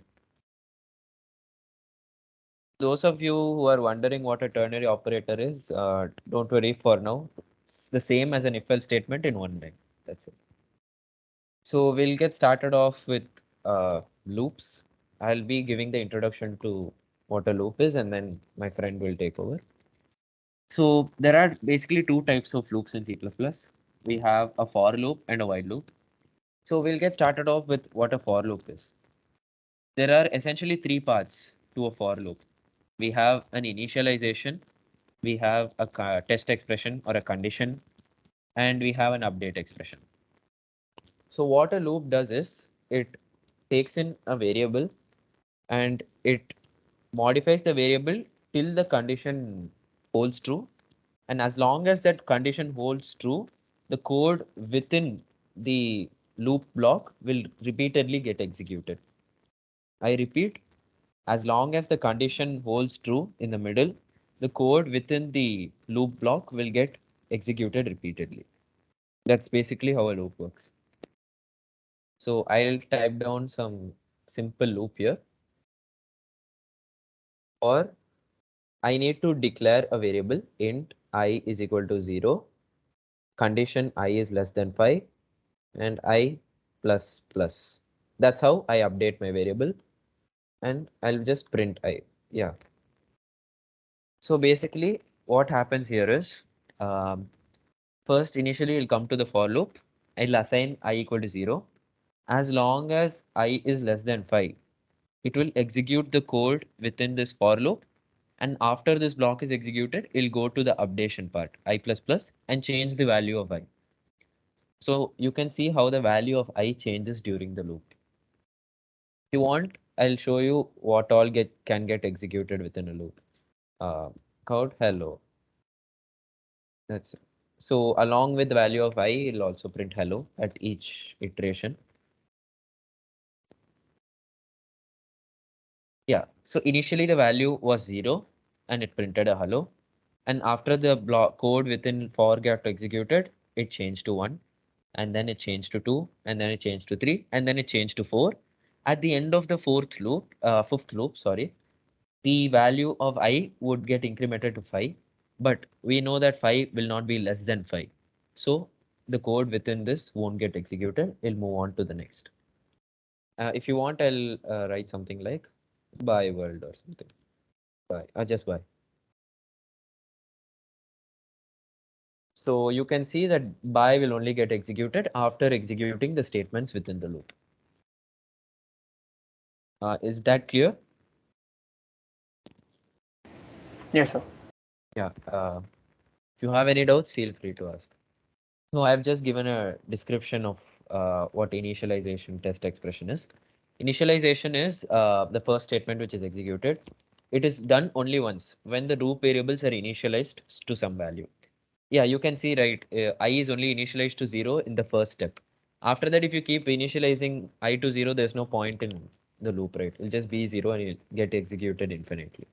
Those of you who are wondering what a ternary operator is, don't worry for now. It's the same as an if-else statement in one line. That's it. So we'll get started off with loops. I'll be giving the introduction to what a loop is, and then my friend will take over. So there are basically two types of loops in C++. We have a for loop and a while loop. So we'll get started off with what a for loop is. There are essentially three parts to a for loop. We have an initialization, we have a test expression or a condition, and we have an update expression. So what a loop does is it takes in a variable and it modifies the variable till the condition holds true. And as long as that condition holds true, the code within the loop block will repeatedly get executed. I repeat, as long as the condition holds true in the middle, the code within the loop block will get executed repeatedly. That's basically how a loop works. So I'll type down some simple loop here. Or I need to declare a variable int I is equal to 0, condition I is less than 5, and I plus plus. That's how I update my variable, and I'll just print I. Yeah. So basically what happens here is, first initially it'll come to the for loop. I'll assign I equal to 0. As long as I is less than 5, it will execute the code within this for loop. And after this block is executed, it'll go to the updation part, I plus plus, and change the value of I. So you can see how the value of I changes during the loop. If you want, I'll show you what all can get executed within a loop. Code hello. That's it. So along with the value of I, it'll also print hello at each iteration. Yeah, so initially the value was 0 and it printed a hello. And after the block code within for got executed, it changed to 1, and then it changed to 2, and then it changed to 3, and then it changed to 4. At the end of the fifth loop, sorry, the value of I would get incremented to 5, but we know that 5 will not be less than 5. So the code within this won't get executed. It'll move on to the next. If you want, I'll write something like bye world or something. Bye, just bye. So you can see that bye will only get executed after executing the statements within the loop. Is that clear? Yes, sir. Yeah. If you have any doubts, feel free to ask. So I've just given a description of what initialization test expression is. Initialization is the first statement which is executed. It is done only once when the loop variables are initialized to some value. Yeah, you can see, right? I is only initialized to 0 in the first step. After that, if you keep initializing I to 0, there's no point in the loop, right? It'll just be 0 and it'll get executed infinitely.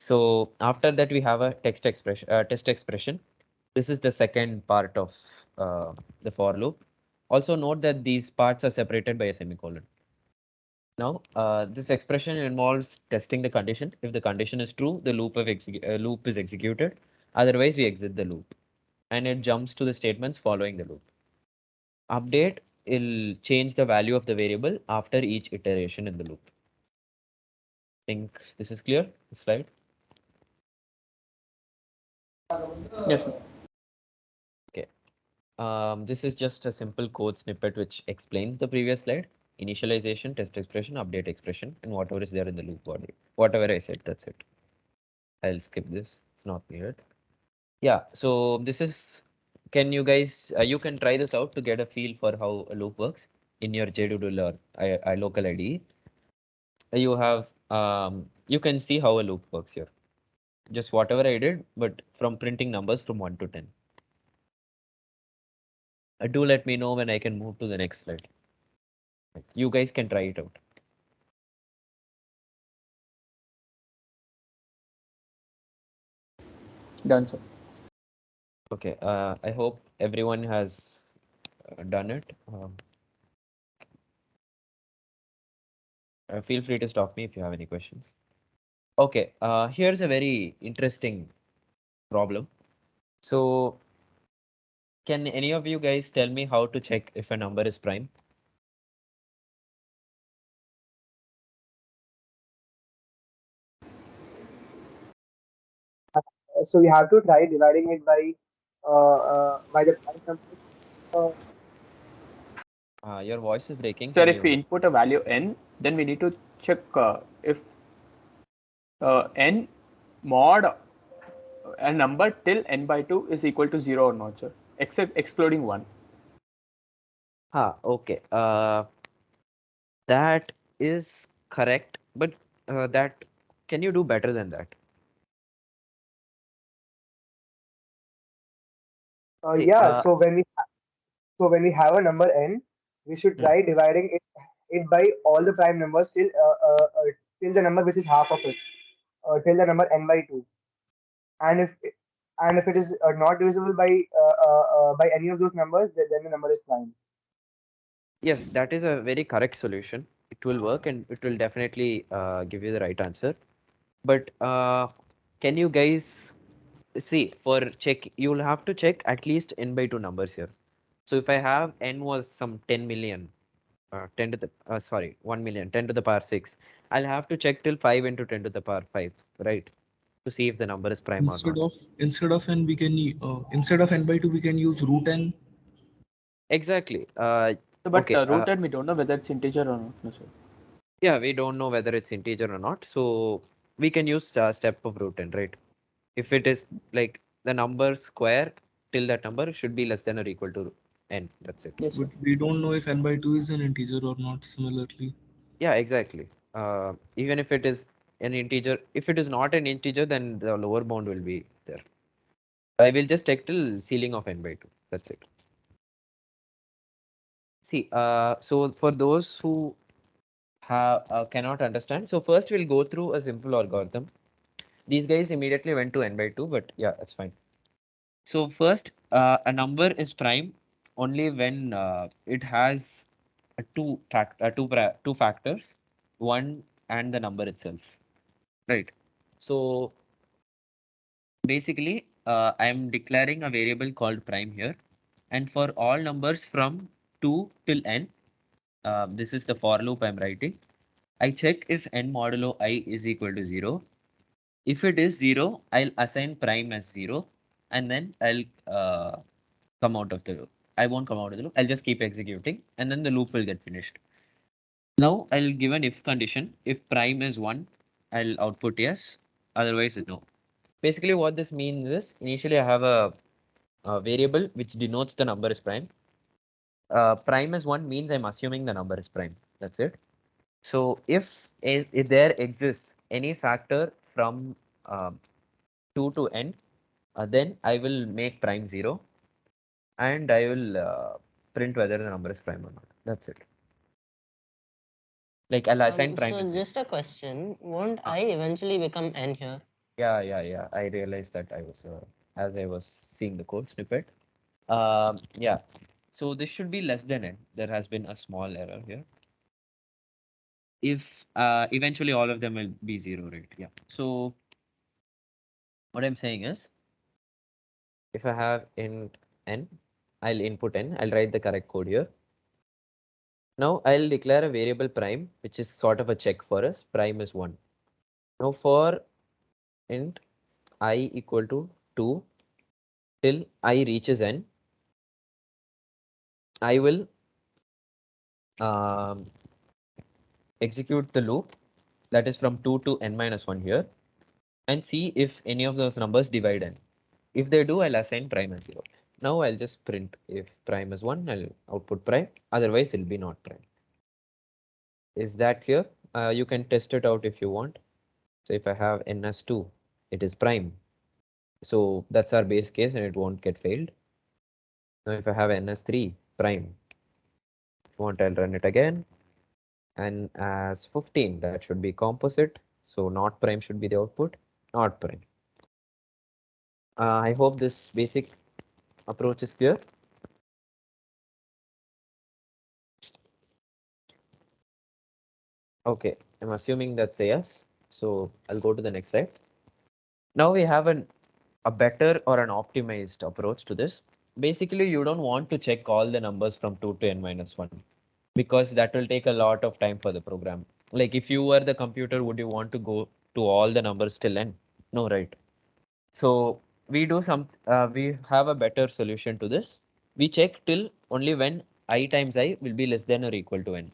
So after that, we have a test expression. This is the second part of the for loop. Also note that these parts are separated by a semicolon. Now, this expression involves testing the condition. If the condition is true, the loop is executed. Otherwise, we exit the loop. And it jumps to the statements following the loop. Update will change the value of the variable after each iteration in the loop. Think this is clear? This slide. Yes, sir. Okay. This is just a simple code snippet which explains the previous slide. Initialization, test expression, update expression, and whatever is there in the loop body. Whatever I said, that's it. I'll skip this. It's not needed. Yeah, so this is, can you guys, you can try this out to get a feel for how a loop works in your JDoodle or local IDE. You have, you can see how a loop works here. Just whatever I did, but from printing numbers from 1 to 10. Do let me know when I can move to the next slide. You guys can try it out. Done, sir. Okay, I hope everyone has done it. Feel free to stop me if you have any questions. Okay, here's a very interesting problem. So, can any of you guys tell me how to check if a number is prime? So we have to try dividing it by the prime number. Your voice is breaking. Sir, Can if we you? input a value n, then we need to check if n mod a number till n by 2 is equal to 0 or not, sir, except excluding 1. Okay. That is correct, but that can you do better than that? See, Yeah. So when we have a number n, we should try dividing it by all the prime numbers till the number which is half of it, till the number n by 2. And if it is not divisible by any of those numbers, then the number is prime. yes, that is a very correct solution. It will work and it will definitely give you the right answer. But can you guys see for check? You will have to check at least n by 2 numbers here. So if I have n was some 10 million, 10 to the sorry 1 million, 10 to the power 6, I'll have to check till 5 into 10 to the power 5, right? To see if the number is prime or not. Instead of n, we can instead of n by 2 we can use root n. Exactly. So, but Okay. rooted, we don't know whether it's integer or not, no, sir. Yeah, we don't know whether it's integer or not. So we can use step of root n, right? If it is like the number square till that number should be less than or equal to n. That's it. Yes, sir. But we don't know if n by 2 is an integer or not. Similarly, Yeah, exactly. Even if it is an integer, if it is not an integer, then the lower bound will be there. I will just take till ceiling of n by 2. That's it. See, so for those who have cannot understand, so first we'll go through a simple algorithm. These guys immediately went to n by 2, but yeah, that's fine. So first, a number is prime only when it has two factors, one and the number itself, right? So basically, I am declaring a variable called prime here, and for all numbers from 2 till n, this is the for loop I'm writing. I check if n modulo I is equal to 0. If it is 0, I'll assign prime as 0, and then I'll come out of the loop. I won't come out of the loop. I'll just keep executing, and then the loop will get finished. Now I'll give an if condition. If prime is 1, I'll output yes, otherwise no. Basically, what this means is initially I have a variable which denotes the number is prime. Prime is 1 means I'm assuming the number is prime. That's it. So if there exists any factor from 2 to n, then I will make prime 0 and I will print whether the number is prime or not. That's it. Like I'll assign prime So as 0. just a question, won't I eventually become n here? Yeah. I realized that I was as I was seeing the code snippet. Yeah. So this should be less than n. There has been a small error here. If eventually all of them will be 0, right? Yeah. So what I'm saying is, if I have int n, I'll input n. I'll write the correct code here. Now I'll declare a variable prime, which is sort of a check for us. Prime is 1. Now for int I equal to 2 till I reaches n, I will um, execute the loop that is from 2 to n minus 1 here and see if any of those numbers divide n. If they do, I'll assign prime as 0. Now I'll just print if prime is 1, I'll output prime. Otherwise, it'll be not prime. Is that clear? You can test it out if you want. So if I have n as 2, it is prime. So that's our base case and it won't get failed. Now if I have n as 3, prime. If you want, I'll run it again. And as 15, that should be composite. So not prime should be the output, not prime. I hope this basic approach is clear. Okay, I'm assuming that's a yes. So I'll go to the next slide. Now we have a better or an optimized approach to this. Basically, you don't want to check all the numbers from 2 to n minus 1 because that will take a lot of time for the program. Like if you were the computer, would you want to go to all the numbers till n? No, right? So we have a better solution to this. We check till only when I times I will be less than or equal to n.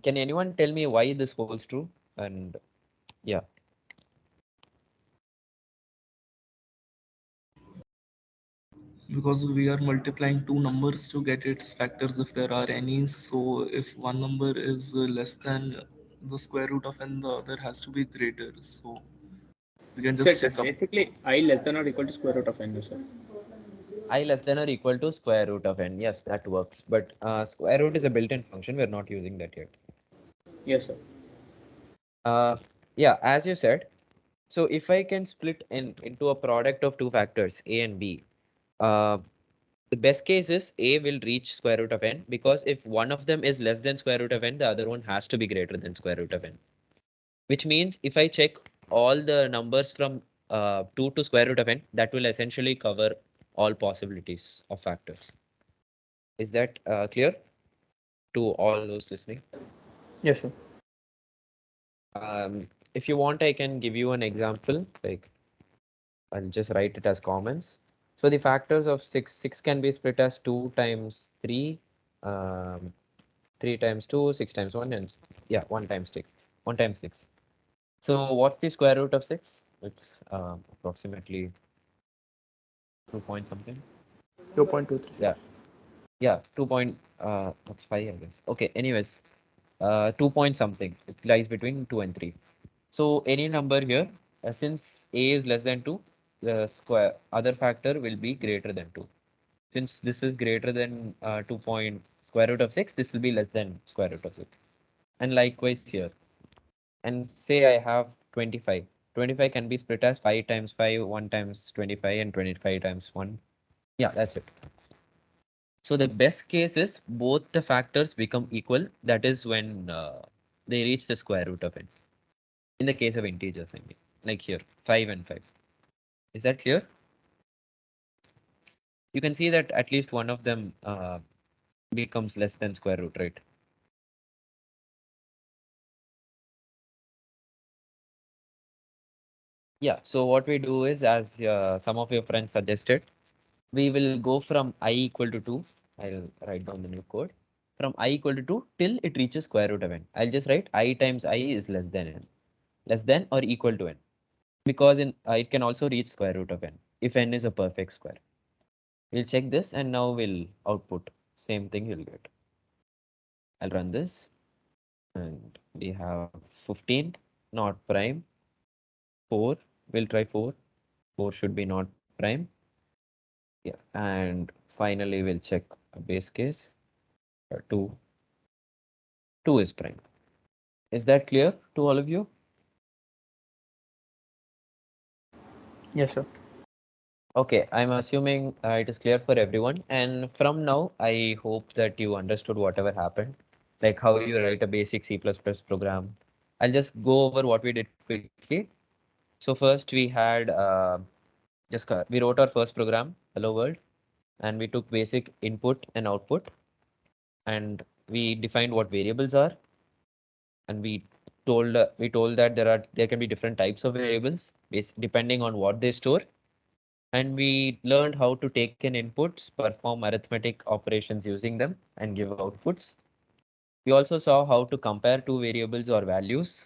Can anyone tell me why this holds true? And yeah, Because we are multiplying two numbers to get its factors if there are any. So if one number is less than the square root of n, the other has to be greater. So we can So just it's check up. basically I less than or equal to square root of n, sir. I less than or equal to square root of n. Yes, that works. But square root is a built-in function. We're not using that yet. Yes, sir. Yeah, as you said. So if I can split into a product of two factors, a and b, uh, the best case is a will reach square root of n because if one of them is less than square root of n, the other one has to be greater than square root of n. Which means if I check all the numbers from 2 to square root of n, that will essentially cover all possibilities of factors. Is that clear to all those listening? Yes, sir. If you want, I can give you an example. Like I'll just write it as comments. So the factors of 6 can be split as 2 times 3, 3 times 2, 6 times 1, and yeah, 1 times 6. 1 times 6. So what's the square root of 6? It's approximately 2 point something. 2.23. Yeah, yeah, 2 point, that's 5, I guess. Okay, anyways, 2 point something. It lies between 2 and 3. So any number here, since a is less than 2, the square other factor will be greater than 2. Since this is greater than 2 point square root of 6, this will be less than square root of 6. And likewise here. And say I have 25. 25 can be split as 5 times 5, 1 times 25, and 25 times 1. Yeah, that's it. So the best case is both the factors become equal. That is when they reach the square root of it. In the case of integers, I mean, like here, 5 and 5. Is that clear? You can see that at least one of them becomes less than square root, right? Yeah, so what we do is, as some of your friends suggested, we will go from I equal to 2. I'll write down the new code. From I equal to 2 till it reaches square root of n. I'll just write I times I is less than n. Less than or equal to n. Because in it can also reach square root of n if n is a perfect square. We'll check this and now we'll output. Same thing you'll get. I'll run this and we have 15, not prime. 4, we'll try 4. 4 should be not prime. Yeah, and finally we'll check a base case. 2. 2 is prime. Is that clear to all of you? Yes, sir. Okay, I'm assuming it is clear for everyone. And from now, I hope that you understood whatever happened, like how you write a basic C++ program. I'll just go over what we did quickly. So first we had we wrote our first program, hello world, and we took basic input and output, and we defined what variables are, and we told that there can be different types of variables based depending on what they store. And we learned how to take in inputs, perform arithmetic operations using them, and give outputs. We also saw how to compare two variables or values,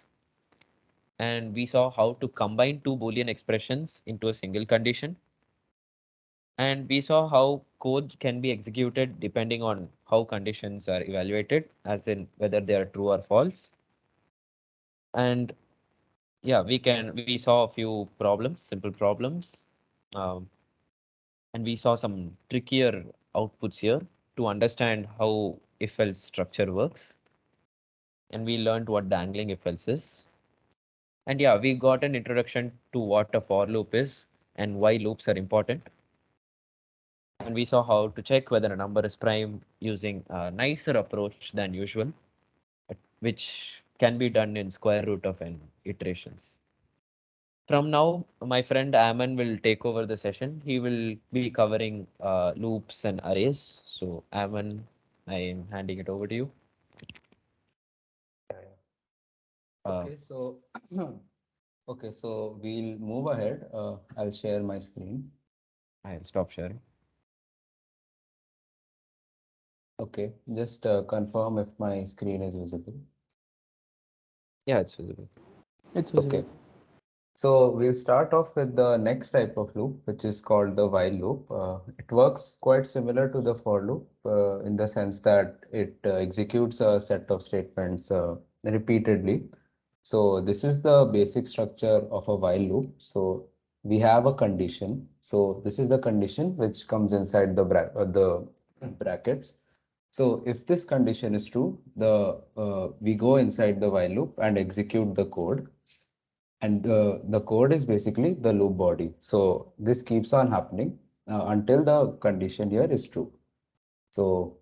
and we saw how to combine two Boolean expressions into a single condition. And we saw how code can be executed depending on how conditions are evaluated, as in whether they are true or false. And yeah, we saw a few problems, simple problems. Um, and we saw some trickier outputs here to understand how if-else structure works. And we learned what dangling if-else is. And yeah, we got an introduction to what a for loop is and why loops are important. And we saw how to check whether a number is prime using a nicer approach than usual, which can be done in square root of n iterations. From now, my friend Aman will take over the session. He will be covering loops and arrays. So Aman, I am handing it over to you. Uh, Okay, so okay, so we'll move ahead. I'll share my screen. I'll stop sharing. Okay, just confirm if my screen is visible. Yeah, it's visible. It's visible. Okay, so we'll start off with the next type of loop, which is called the while loop. It works quite similar to the for loop in the sense that it executes a set of statements repeatedly. So this is the basic structure of a while loop. So we have a condition. So this is the condition which comes inside the brackets. So if this condition is true, we go inside the while loop and execute the code, and the code is basically the loop body. So this keeps on happening until the condition here is true. So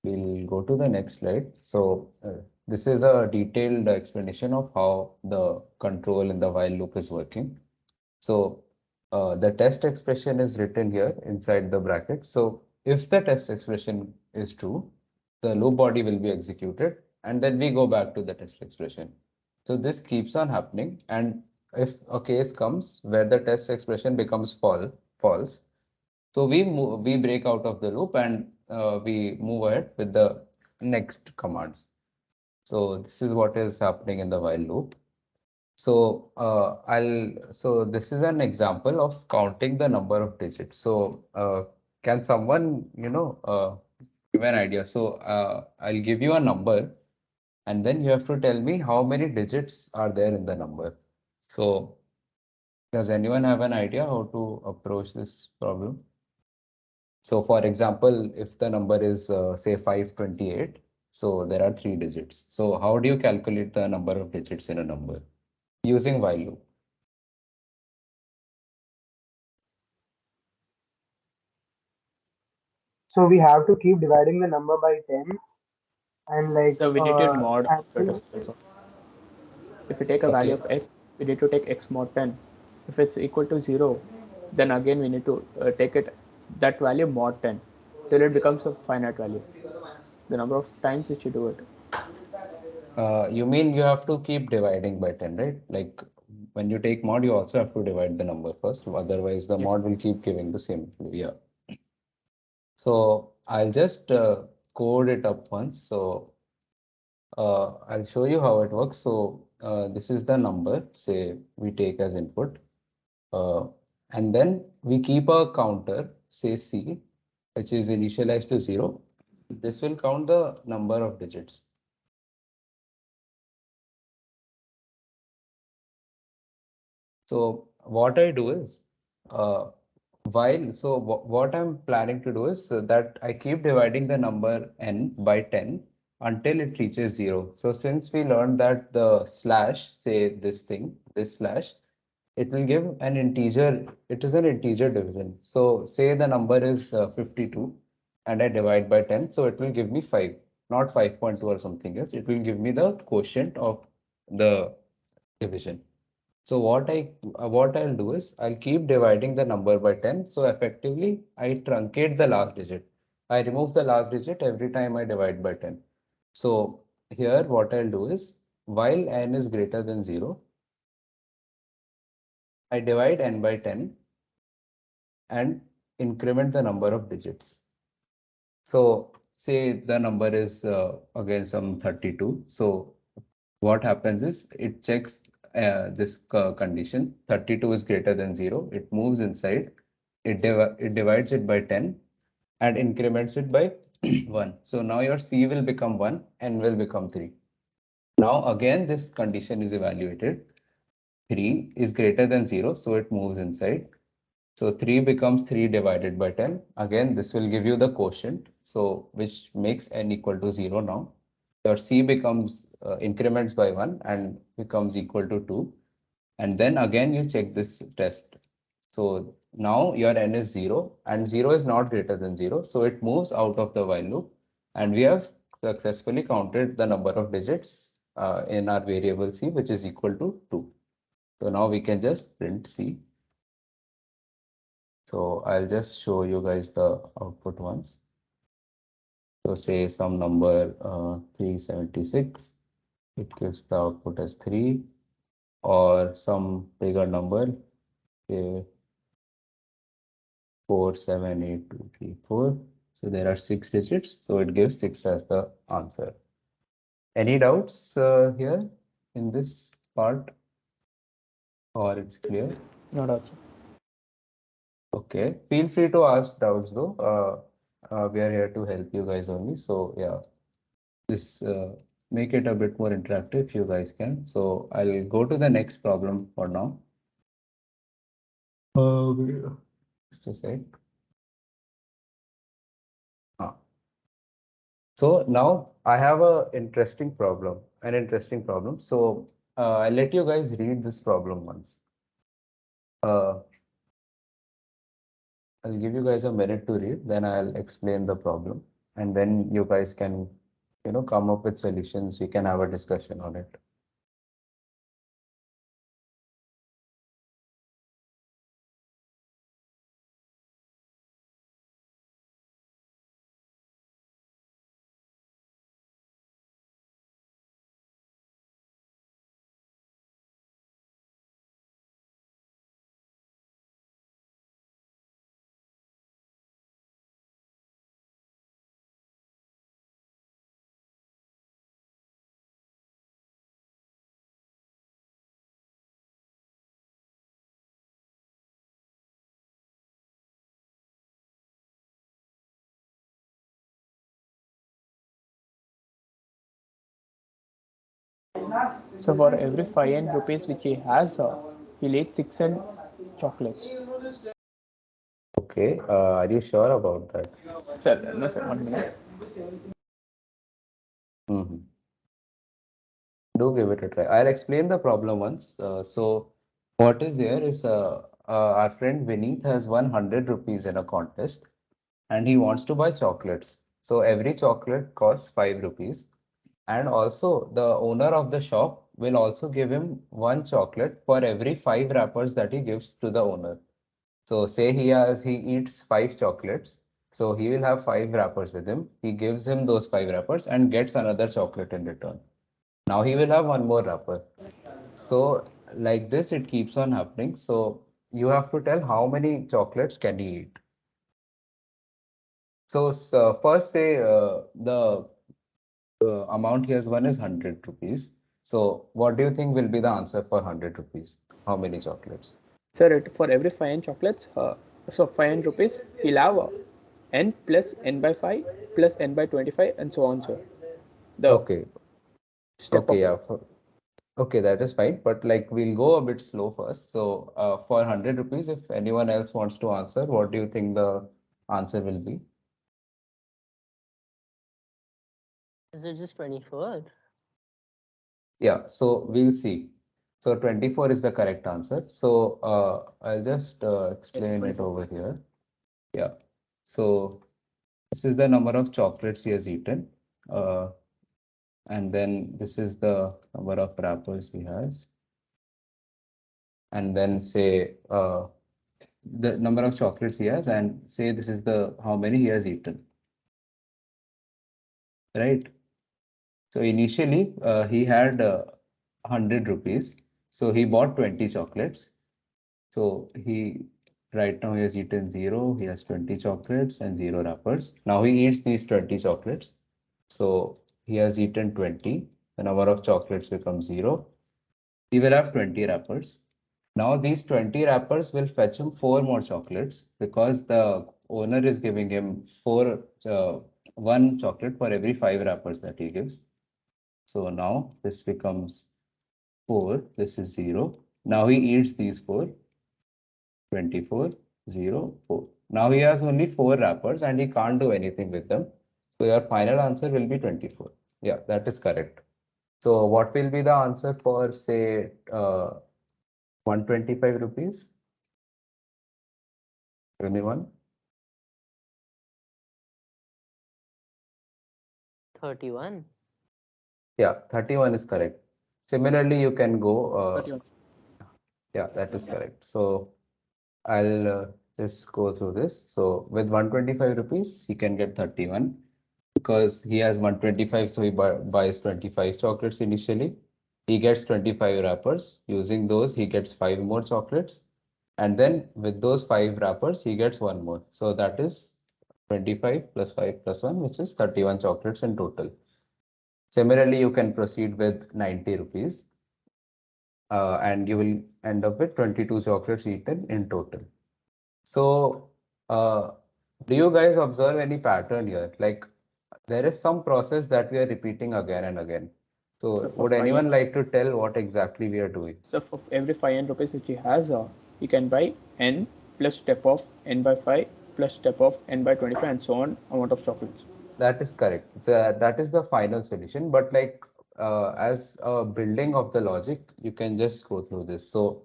we'll go to the next slide. So this is a detailed explanation of how the control in the while loop is working. So the test expression is written here inside the bracket. So if the test expression is true, the loop body will be executed, and then we go back to the test expression. So this keeps on happening, and if a case comes where the test expression becomes false, so we break out of the loop and we move ahead with the next commands. So this is what is happening in the while loop. So so this is an example of counting the number of digits. So can someone, give an idea? So I'll give you a number, and then you have to tell me how many digits are there in the number. So does anyone have an idea how to approach this problem? So for example, if the number is say 528, so there are three digits. So how do you calculate the number of digits in a number using while loop? So we have to keep dividing the number by 10 and like So we need to mod that actually, is also. If we take a value Okay. of x, we need to take x mod 10. If it's equal to 0, then again we need to take it that value mod 10 till it becomes a finite value. The number of times which you do it. You mean you have to keep dividing by 10, right? Like when you take mod, you also have to divide the number first. Otherwise, the Yes. mod will keep giving the same value. Yeah. So I'll just code it up once. So I'll show you how it works. So this is the number, say we take as input. Uh, and then we keep a counter, say C, which is initialized to 0. This will count the number of digits. So what I do is, uh, what I'm planning to do is that I keep dividing the number n by 10 until it reaches 0. So since we learned that the slash, say this thing, this slash, it will give an integer. It is an integer division. So say the number is 52 and I divide by 10. So it will give me 5, not 5.2 or something else. It will give me the quotient of the division. So what I'll do is I'll keep dividing the number by 10. So effectively I truncate the last digit. I remove the last digit every time I divide by 10. So here what I'll do is while n is greater than 0, I divide n by 10 and increment the number of digits. So say the number is again some 32. So what happens is it checks this condition 32 is greater than 0. It moves inside, it divides it by 10 and increments it by 1. So now your C will become 1 and will become 3. Now again this condition is evaluated. 3 is greater than 0, so it moves inside. So 3 becomes 3 divided by 10. Again, this will give you the quotient, so which makes n equal to 0 now. Your C becomes increments by 1 and becomes equal to 2. And then again you check this test. So now your n is 0 and 0 is not greater than 0. So it moves out of the while loop and we have successfully counted the number of digits in our variable C, which is equal to 2. So now we can just print C. So I'll just show you guys the output once. So say some number 376, it gives the output as 3, or some bigger number, say 478234. So there are 6 digits, so it gives 6 as the answer. Any doubts here in this part, or it's clear? No doubts. Okay, feel free to ask doubts though. We are here to help you guys only. So yeah, this make it a bit more interactive if you guys can. So I'll go to the next problem for now. Just a sec. So now I have an interesting problem. So I'll let you guys read this problem once. I'll give you guys a minute to read, then I'll explain the problem, and then you guys can, come up with solutions. We can have a discussion on it. So for every 5n rupees which he has, he'll eat 6n chocolates. Okay, are you sure about that? Sir, no sir, 1 minute. Do give it a try. I'll explain the problem once. So what is there is our friend Vineet has won 100 rupees in a contest and he wants to buy chocolates. So every chocolate costs 5 rupees. And also the owner of the shop will also give him one chocolate for every 5 wrappers that he gives to the owner. So say he eats 5 chocolates. So he will have 5 wrappers with him. He gives him those 5 wrappers and gets another chocolate in return. Now he will have one more wrapper. So like this, it keeps on happening. So you have to tell how many chocolates can he eat. So first say the amount he has won is 100 rupees. So what do you think will be the answer for 100 rupees? How many chocolates? Sir, for every 5n chocolates, so 5n rupees, he'll have n plus n by 5 plus n by 25 and so on, sir. The Okay. step Okay, of yeah. it. Okay, that is fine. But like we'll go a bit slow first. So for 100 rupees, if anyone else wants to answer, what do you think the answer will be? Is it just 24? Yeah, so we'll see. So 24 is the correct answer. So I'll just explain it 24. over here. Yeah. So this is the number of chocolates he has eaten. And then this is the number of wrappers he has. And then say the number of chocolates he has, and say this is the how many he has eaten. Right? So initially he had 100 rupees. So he bought 20 chocolates. So he Right now he has eaten 0, he has 20 chocolates and 0 wrappers. Now he eats these 20 chocolates. So he has eaten 20, the number of chocolates becomes 0. He will have 20 wrappers. Now these 20 wrappers will fetch him 4 more chocolates because the owner is giving him 1 chocolate for every 5 wrappers that he gives. So now this becomes 4, this is 0. Now he eats these 4, 24, 0, 4. Now he has only 4 wrappers and he can't do anything with them. So your final answer will be 24. Yeah, that is correct. So what will be the answer for say 125 rupees? Anyone? 31. Yeah, 31 is correct. Similarly, you can go. 31. Yeah, that is correct. So I'll just go through this. So with 125 rupees, he can get 31 because he has 125. So he buys 25 chocolates initially. He gets 25 wrappers. Using those, he gets 5 more chocolates. And then with those 5 wrappers, he gets 1 more. So that is 25 plus 5 plus 1, which is 31 chocolates in total. Similarly, you can proceed with 90 rupees and you will end up with 22 chocolates eaten in total. So, do you guys observe any pattern here? Like, there is some process that we are repeating again and again. So So, for would 5 anyone like to tell what exactly we are doing? So for every 500 rupees which he has, he can buy n plus step of n by 5 plus step of n by 25 and so on amount of chocolates. That is correct. So that is the final solution. But like as a building of the logic, you can just go through this. So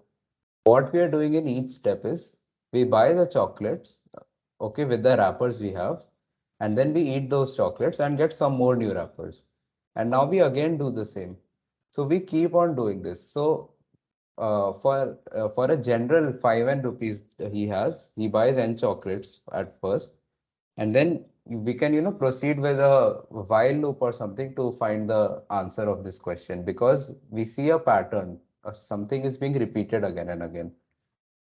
what we are doing in each step is we buy the chocolates, okay, with the wrappers we have, and then we eat those chocolates and get some more new wrappers. And now we again do the same. So we keep on doing this. So for a general 5 rupees he buys n chocolates at first, and then we can proceed with a while loop or something to find the answer of this question because we see a pattern. Something is being repeated again and again.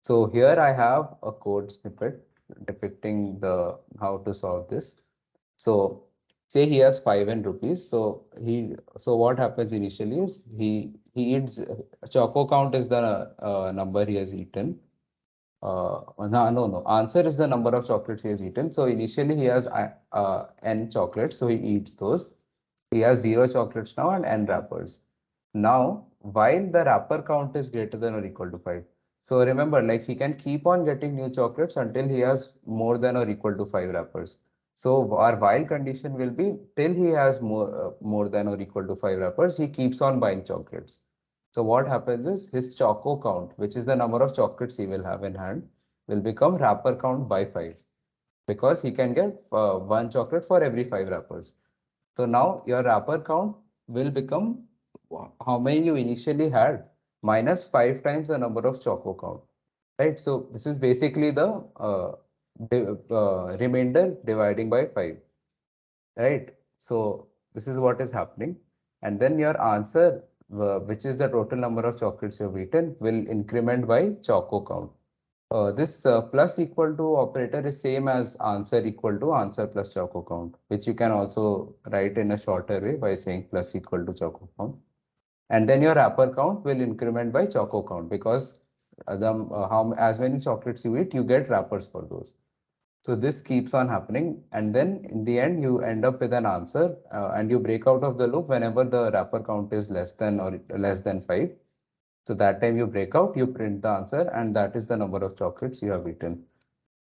So here I have a code snippet depicting the how to solve this. So say he has 5 rupees. So what happens initially is he eats choco count is the number he has eaten. No. Answer is the number of chocolates he has eaten. So initially he has n chocolates, so he eats those. He has 0 chocolates now and n wrappers. Now, while the wrapper count is greater than or equal to 5. So remember, like he can keep on getting new chocolates until he has more than or equal to 5 wrappers. So our while condition will be till he has more than or equal to 5 wrappers, he keeps on buying chocolates. So what happens is his choco count, which is the number of chocolates he will have in hand, will become wrapper count by 5 because he can get 1 chocolate for every 5 wrappers. So now your wrapper count will become how many you initially had minus 5 times the number of choco count, right? So this is basically the remainder dividing by 5, right? So this is what is happening. And then your answer, which is the total number of chocolates you've eaten, will increment by choco count. This plus equal to operator is same as answer equal to answer plus choco count, which you can also write in a shorter way by saying plus equal to choco count. And then your wrapper count will increment by choco count because as many chocolates you eat, you get wrappers for those. So this keeps on happening, and then in the end you end up with an answer, and you break out of the loop whenever the wrapper count is less than or less than 5. So that time you break out, you print the answer, and that is the number of chocolates you have eaten.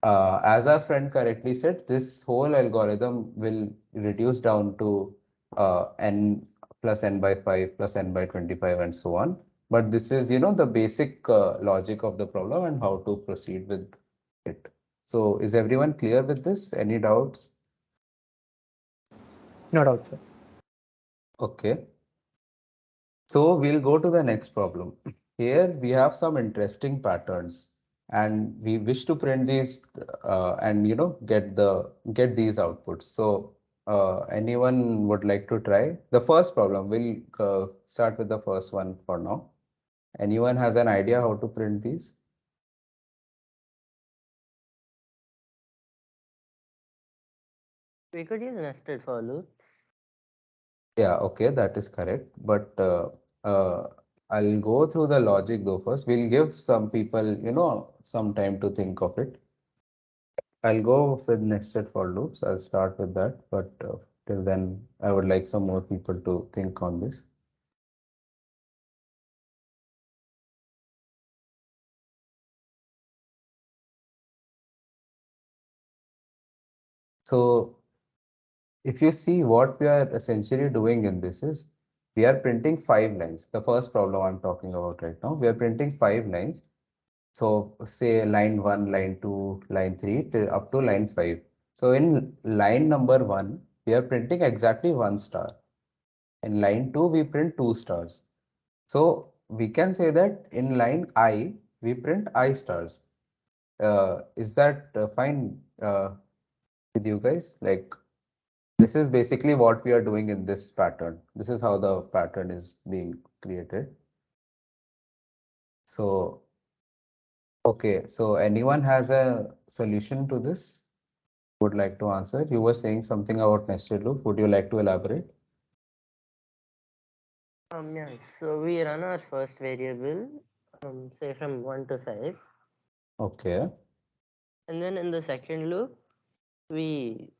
As our friend correctly said, this whole algorithm will reduce down to n plus n by 5 plus n by 25 and so on. But this is, the basic logic of the problem and how to proceed with it. So is everyone clear with this? Any doubts? No doubt, sir. Okay. So we'll go to the next problem. Here we have some interesting patterns and we wish to print these and get these outputs. So anyone would like to try? The first problem, we'll start with the first one for now. Anyone has an idea how to print these? We could use nested for loop. Yeah, okay, that is correct. But I'll go through the logic though first. We'll give some people, some time to think of it. I'll go with nested for loops. I'll start with that. But till then, I would like some more people to think on this. So if you see what we are essentially doing in this is we are printing 5 lines. The first problem I'm talking about right now, we are printing 5 lines. So say line 1, line 2, line 3 till up to line 5. So in line number 1, we are printing exactly 1 star. In line 2, we print 2 stars. So we can say that in line I, we print I stars. Is that fine with you guys? Like, this is basically what we are doing in this pattern. This is how the pattern is being created. So, okay, so anyone has a solution to this? Would like to answer? You were saying something about nested loop. Would you like to elaborate? Yeah, so we run our first variable, say from 1 to 5. Okay. And then in the second loop, we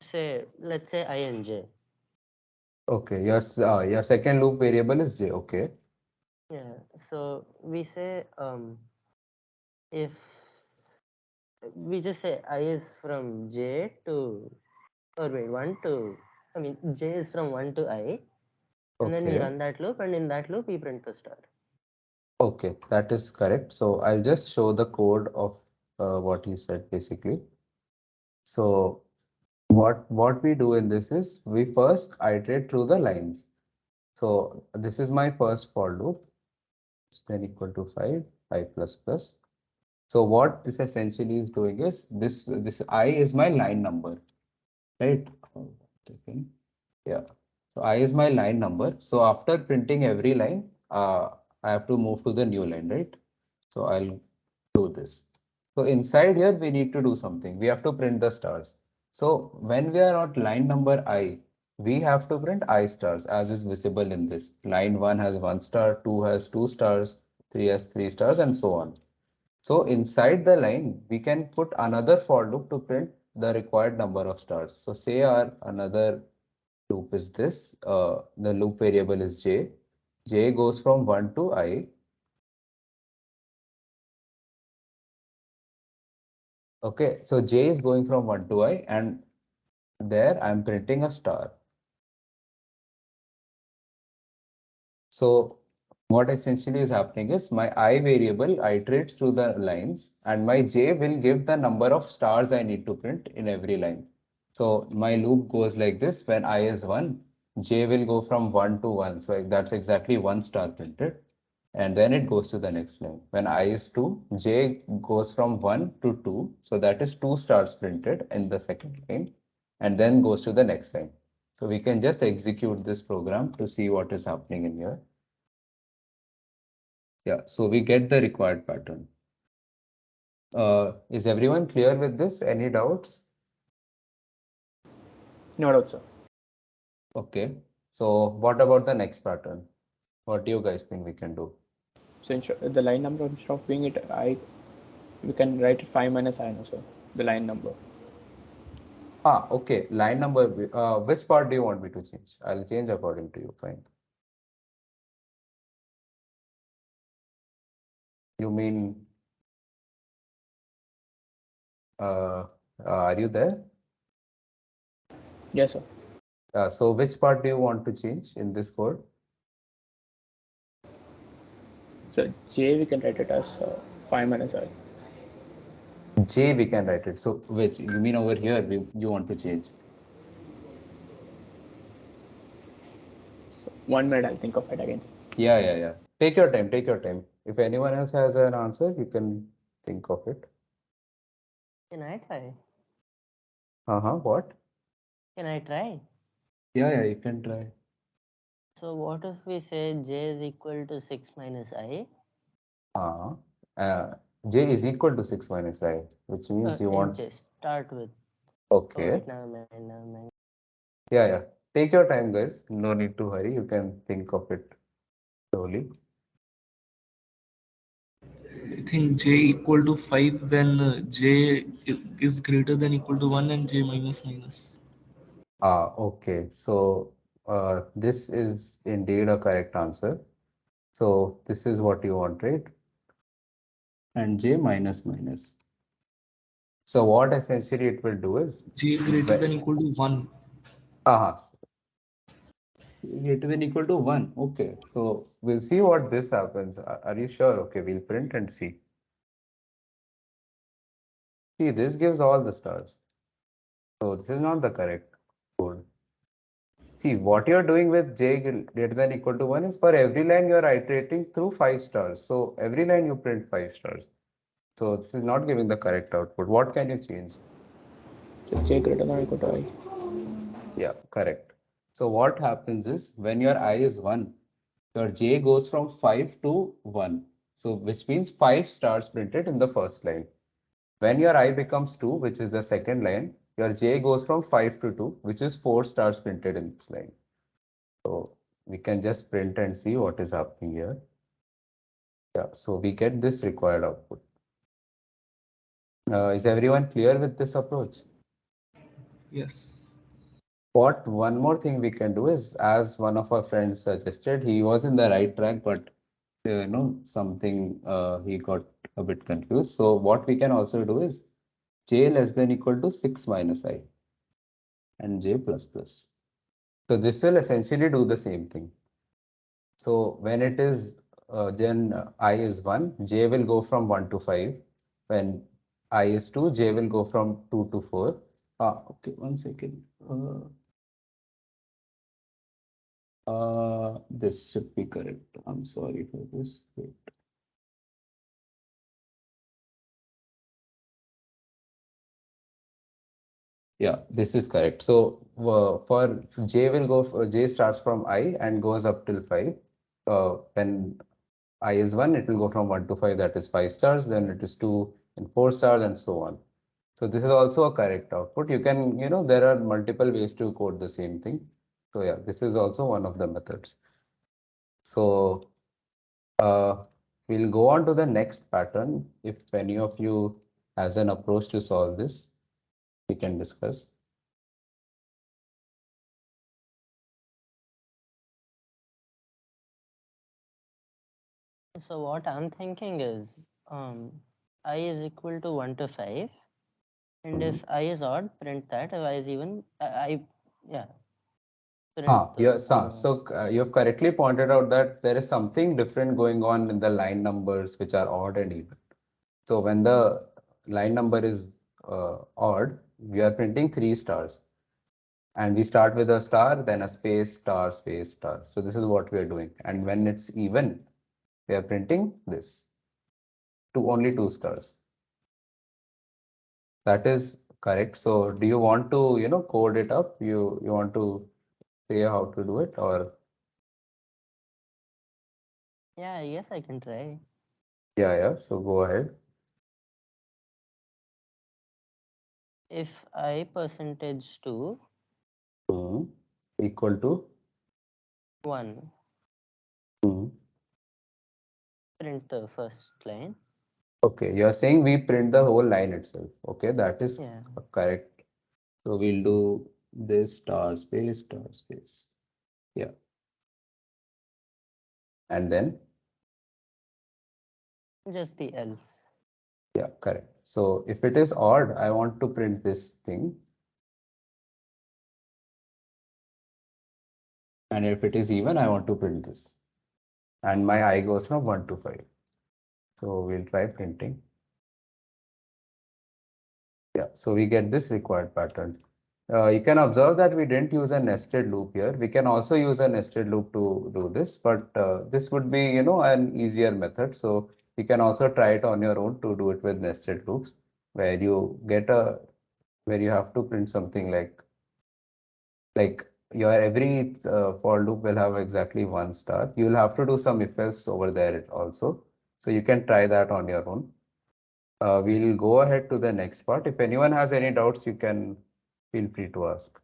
say, let's say I and j. Okay. Your second loop variable is j. Okay. Yeah, so we say if we just say I is from j to, or wait, 1 to, I mean, j is from 1 to I. And then we Okay. run that loop, and in that loop, we print the star. Okay, that is correct. So I'll just show the code of what he said basically. So what we do in this is we first iterate through the lines. So this is my first for loop. Is then equal to 5, 5 plus plus. So what this essentially is doing is this I is my line number, right? Second. Yeah. So I is my line number. So after printing every line, I have to move to the new line, right? So I'll do this. So inside here, we need to do something. We have to print the stars. So when we are at line number I, we have to print I stars as is visible in this. Line 1 has 1 star, 2 has 2 stars, 3 has 3 stars, and so on. So inside the line, we can put another for loop to print the required number of stars. So say our another loop is this, the loop variable is j. J goes from 1 to I. Okay, so j is going from 1 to I, and there I'm printing a star. So what essentially is happening is my I variable iterates through the lines, and my j will give the number of stars I need to print in every line. So my loop goes like this: when I is 1, j will go from 1 to 1. So that's exactly 1 star printed. And then it goes to the next line. When I is 2, j goes from 1 to 2. So that is 2 stars printed in the second line, and then goes to the next line. So we can just execute this program to see what is happening in here. Yeah, so we get the required pattern. Is everyone clear with this? Any doubts? No doubt, sir. Okay. So what about the next pattern? What do you guys think we can do? So the line number, instead of being it I, we can write it 5 minus I also, the line number. Okay. Line number. Which part do you want me to change? I'll change according to you. Fine. You mean, are you there? Yes, sir. So which part do you want to change in this code? So j we can write it as 5 minus I. J we can write it. So which you mean over here you want to change? So 1 minute, I'll think of it again. Yeah. Take your time. Take your time. If anyone else has an answer, you can think of it. Can I try? What? Can I try? Yeah, you can try. So what if we say j is equal to 6 minus I? Uh, uh, J is equal to 6 minus I, which means you In want, j, start with. Okay. Alright, never mind, never mind. Yeah. Take your time, guys. No need to hurry. You can think of it slowly. I think j equal to 5, then is greater than equal to 1 and j minus minus. Okay. So this is indeed a correct answer. So this is what you want, right? And j minus minus. So what essentially it will do is, J greater than equal to 1. uh greater than equal to 1. Okay. So we'll see what this happens. Are you sure? Okay, we'll print and see. See, this gives all the stars. So this is not the correct code. See, what you're doing with j greater than equal to 1 is for every line you're iterating through 5 stars. So every line you print 5 stars. So this is not giving the correct output. What can you change? So j greater than or equal to I. Yeah, correct. So what happens is when your I is 1, your j goes from 5 to 1. So which means 5 stars printed in the first line. When your I becomes 2, which is the second line, your j goes from 5 to 2, which is 4 stars printed in this line. So we can just print and see what is happening here. Yeah, so we get this required output. Is everyone clear with this approach? Yes. What one more thing we can do is, as one of our friends suggested, he was in the right track, but something he got a bit confused. So what we can also do is j less than equal to 6 minus I and j plus plus. So this will essentially do the same thing. So when it is then I is 1, j will go from 1 to 5. When I is 2, j will go from 2 to 4. Okay, 1 second. This should be correct. I'm sorry for this. Wait. Yeah, this is correct. So for j will go j starts from I and goes up till 5. When I is 1, it will go from 1 to 5, that is 5 stars, then it is 2 and 4 stars and so on. So this is also a correct output. You can, there are multiple ways to code the same thing. So yeah, this is also one of the methods. So we'll go on to the next pattern. If any of you has an approach to solve this, we can discuss. So what I'm thinking is, I is equal to 1 to 5, and if I is odd, print that. If I is even, yeah, print Yes, the. so you have correctly pointed out that there is something different going on in the line numbers which are odd and even. So when the line number is odd, we are printing 3 stars. And we start with a star, then a space, star, space, star. So this is what we are doing. And when it's even, we are printing this to only 2 stars. That is correct. So do you want to, code it up? You want to say how to do it, or? Yeah, I guess I can try. Yeah. So go ahead. If I percentage 2, Equal to 1, print the first line. Okay, you are saying we print the whole line itself. Okay, that is Yeah, correct. So we'll do this star space, star space. Yeah. And then, just the else. yeah, correct. So if it is odd, I want to print this thing. And if it is even, I want to print this. And my I goes from 1 to 5. So we'll try printing. Yeah, so we get this required pattern. You can observe that we didn't use a nested loop here. We can also use a nested loop to do this, but this would be, an easier method. So you can also try it on your own to do it with nested loops, where you get where you have to print something like your every for loop will have exactly 1 star. You'll have to do some if else over there also. So you can try that on your own. We'll go ahead to the next part. If anyone has any doubts, you can feel free to ask.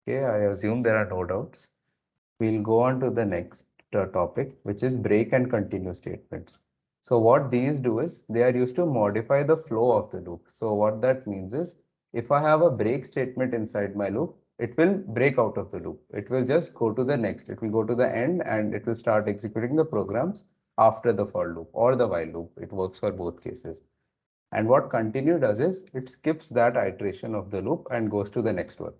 Okay, I assume there are no doubts. We'll go on to the next topic, which is break and continue statements. So what these do is they are used to modify the flow of the loop. So what that means is if I have a break statement inside my loop, it will break out of the loop. It will just go to the next. It will go to the end and it will start executing the programs after the for loop or the while loop. It works for both cases. And what continue does is it skips that iteration of the loop and goes to the next one.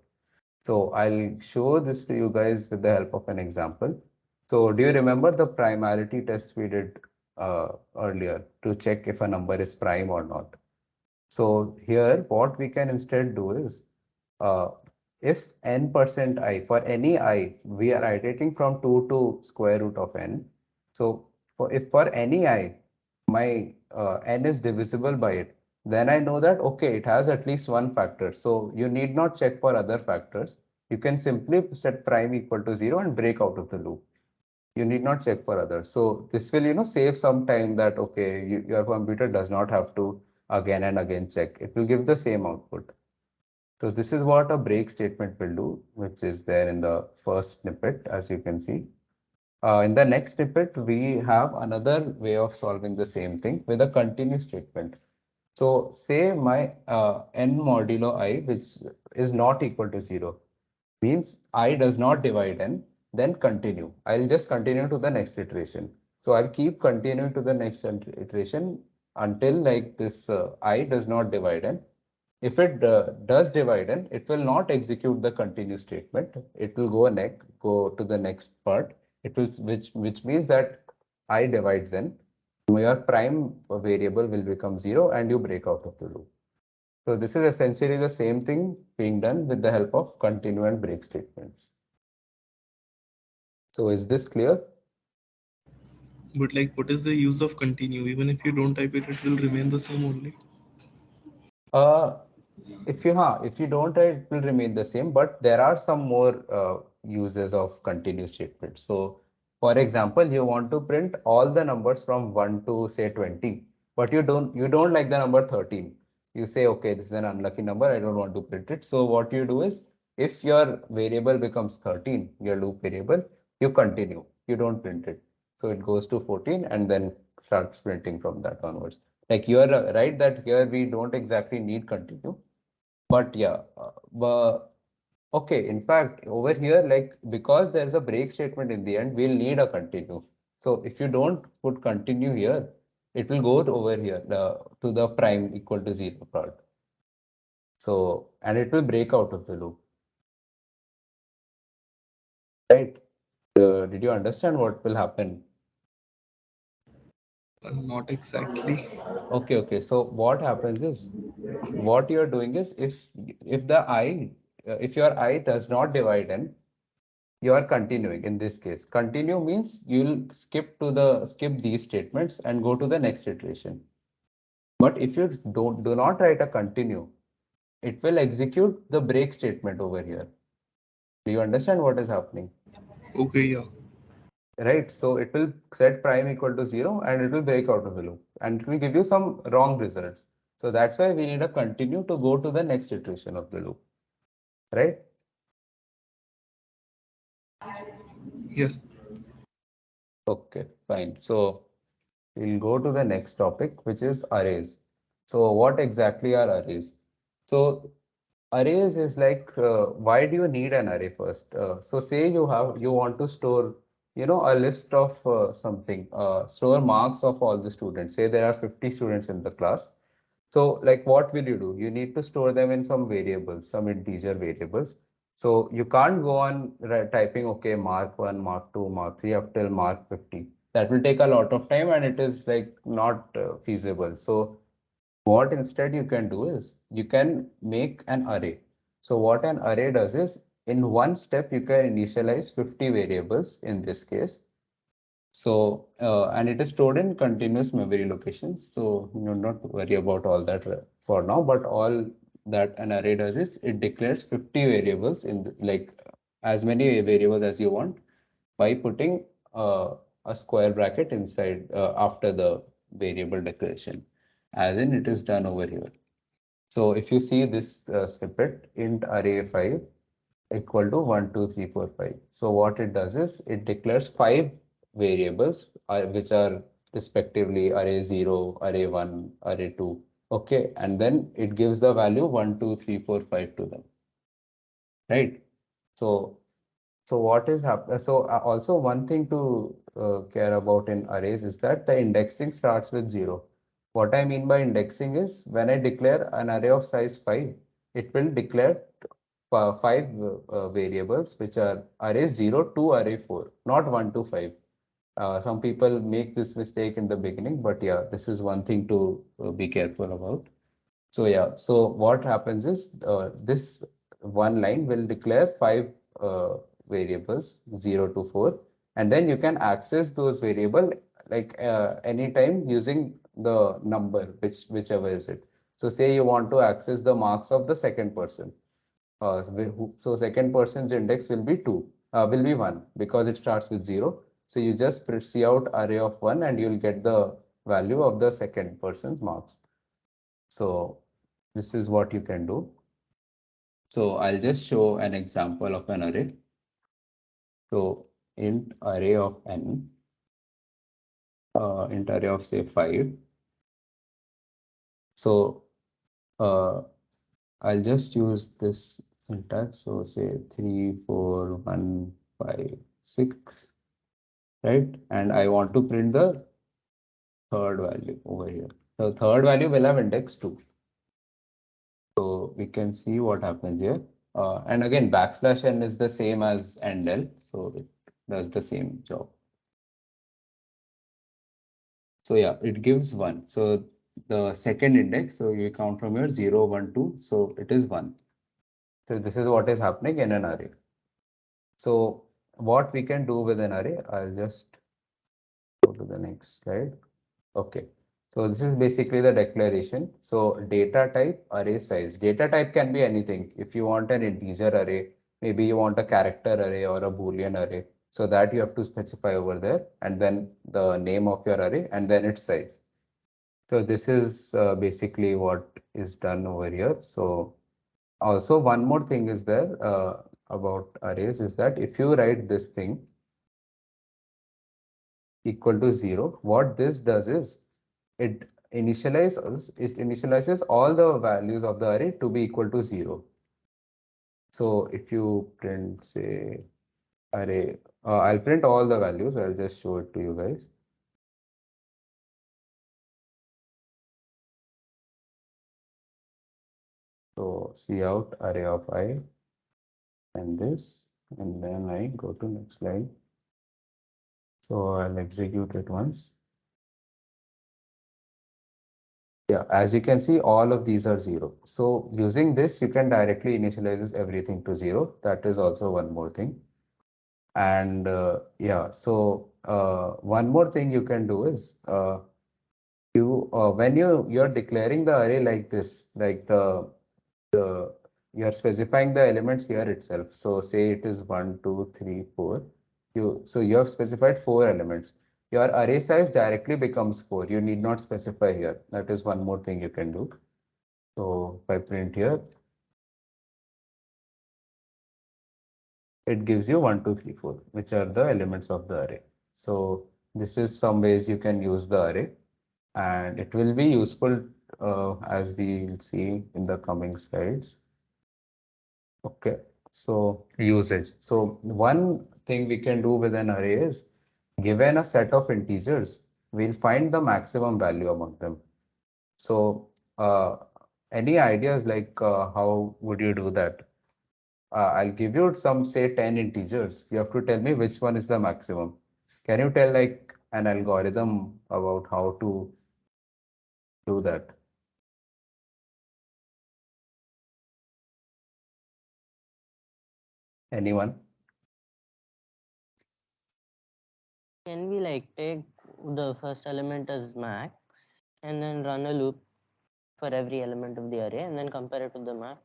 So I'll show this to you guys with the help of an example. So do you remember the primality test we did earlier to check if a number is prime or not? So here what we can instead do is uh, if n% I, for any I, we are iterating from 2 to square root of n. So if for any I, my n is divisible by it, then I know that, okay, it has at least one factor. So you need not check for other factors. You can simply set prime equal to 0 and break out of the loop. You need not check for others. So this will, save some time that, okay, your computer does not have to again and again check. It will give the same output. So this is what a break statement will do, which is there in the first snippet, as you can see. In the next snippet, we have another way of solving the same thing with a continue statement. So say my n modulo I, which is not equal to 0, means I does not divide n, then continue. I'll just continue to the next iteration. So I'll keep continuing to the next iteration until like this I does not divide n. If it does divide n, it will not execute the continue statement. It will go to the next part. It will which means that I divides n. Your prime variable will become 0 and you break out of the loop. So this is essentially the same thing being done with the help of continue and break statements. So is this clear? But like, what is the use of continue? Even if you don't type it, it will remain the same only. Uh, if you don't write, it will remain the same, but there are some more uses of continue statements. So for example, you want to print all the numbers from 1 to say 20, but you don't like the number 13. You say, okay, this is an unlucky number, I don't want to print it. So what you do is, if your variable becomes 13, your loop variable, you continue, you don't print it. So it goes to 14 and then starts printing from that onwards. Like you are right that here we don't exactly need continue, but yeah, but okay, in fact, over here, like because there's a break statement in the end, we'll need a continue. So if you don't put continue here, it will go over here to the prime equal to 0 part. So, and it will break out of the loop, right? Did you understand what will happen? Not exactly. Okay. So what happens is, what you're doing is if the I, if your I does not divide n, you are continuing in this case. Continue means you'll skip these statements and go to the next iteration. But if you do not write a continue, it will execute the break statement over here. Do you understand what is happening? Okay, yeah. Right. So it will set prime equal to 0 and it will break out of the loop and it will give you some wrong results. So that's why we need a continue to go to the next iteration of the loop. Right? Yes. Okay, fine. So we'll go to the next topic, which is arrays. So what exactly are arrays? So arrays is like, why do you need an array first? So say you want to store, a list of something, store marks of all the students. Say there are 50 students in the class. So like what will you do? You need to store them in some variables, some integer variables. So you can't go on typing, okay, mark 1, mark 2, mark 3 up till mark 50. That will take a lot of time and it is like not feasible. So what instead you can do is you can make an array. So what an array does is in one step you can initialize 50 variables in this case. So, and it is stored in continuous memory locations. So you do not worry about all that for now, but all that an array does is it declares 50 variables in like as many variables as you want by putting a square bracket inside after the variable declaration, as in it is done over here. So if you see this snippet, int array 5 equal to 1, 2, 3, 4, 5. So what it does is it declares 5 variables which are respectively array 0, array 1, array 2. Okay, and then it gives the value 1, 2, 3, 4, 5 to them, right? So what is happening? So also one thing to care about in arrays is that the indexing starts with 0. What I mean by indexing is when I declare an array of size 5, it will declare 5 variables which are array 0 to array 4, not 1 to 5. Some people make this mistake in the beginning, but yeah, this is one thing to be careful about. So yeah, so what happens is this one line will declare 5 variables 0 to 4, and then you can access those variable like anytime using the number whichever is it. So say you want to access the marks of the second person. So second person's index will be 2, will be 1 because it starts with 0. So you just press out array of 1 and you'll get the value of the second person's marks. So this is what you can do. So I'll just show an example of an array. So int array of n, int array of say 5. So uh, I'll just use this syntax. So say 3, 4, 1, 5, 6, right? And I want to print the third value over here. The third value will have index 2. So we can see what happens here. And again, backslash n is the same as endl, so it does the same job. So yeah, it gives 1. So the second index, so you count from here 0, 1, 2, so it is 1. So this is what is happening in an array. So what we can do with an array, I'll just go to the next slide. Okay. So this is basically the declaration. So data type, array size. Data type can be anything. If you want an integer array, maybe you want a character array or a Boolean array. So that you have to specify over there, and then the name of your array and then its size. So this is basically what is done over here. So also one more thing is there about arrays is that if you write this thing equal to 0, what this does is it initializes all the values of the array to be equal to 0. So if you print say array, I'll print all the values. I'll just show it to you guys. So cout array of I and this, and then I go to next line. So I'll execute it once. Yeah, as you can see, all of these are 0. So using this, you can directly initialize everything to 0. That is also one more thing. And yeah, so one more thing you can do is when you're declaring the array like this, like the you're specifying the elements here itself. So say it is 1, 2, 3, 4. You have specified 4 elements. Your array size directly becomes 4. You need not specify here. That is one more thing you can do. So if I print here, it gives you 1, 2, 3, 4, which are the elements of the array. So this is some ways you can use the array, and it will be useful as we will see in the coming slides. Okay, so usage. So one thing we can do with an array is, given a set of integers, we'll find the maximum value among them. So any ideas like how would you do that? I'll give you some say 10 integers. You have to tell me which one is the maximum. Can you tell like an algorithm about how to do that? Anyone? Can we like take the first element as max and then run a loop for every element of the array and then compare it to the max?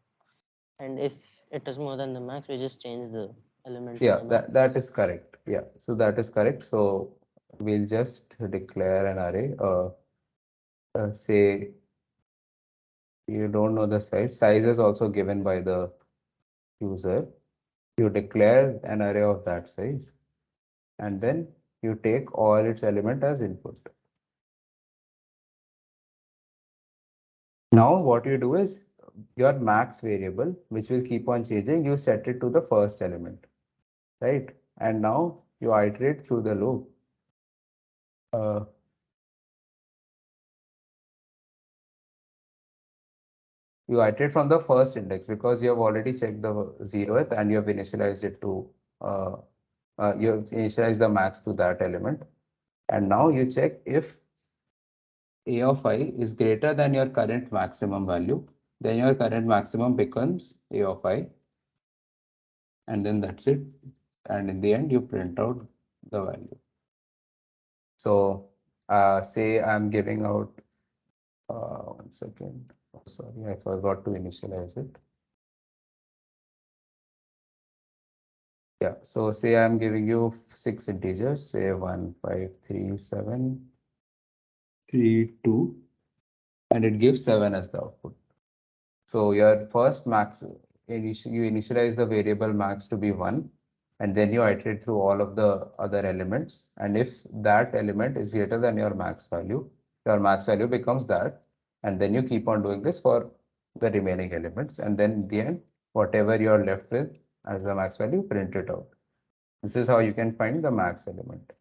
And if it is more than the max, we just change the element in Yeah, the max. that is correct. Yeah, so that is correct. So we'll just declare an array. Say you don't know the size. Size is also given by the user. You declare an array of that size, and then you take all its element as input. Now what you do is your max variable, which will keep on changing, you set it to the first element, right? And now you iterate through the loop. Uh, you iterate from the first index because you have already checked the 0th and you have initialized it to uh, you have initialized the max to that element. And now you check if a of I is greater than your current maximum value, then your current maximum becomes a of I, and then that's it. And in the end, you print out the value. So say I'm giving out, 1 second. Oh, sorry, I forgot to initialize it. Yeah, so say I'm giving you 6 integers, say 1, 5, 3, 7, 3, 2, and it gives 7 as the output. So your first max, you initialize the variable max to be 1, and then you iterate through all of the other elements. And if that element is greater than your max value becomes that. And then you keep on doing this for the remaining elements. And then in the end, whatever you're left with as the max value, print it out. This is how you can find the max element.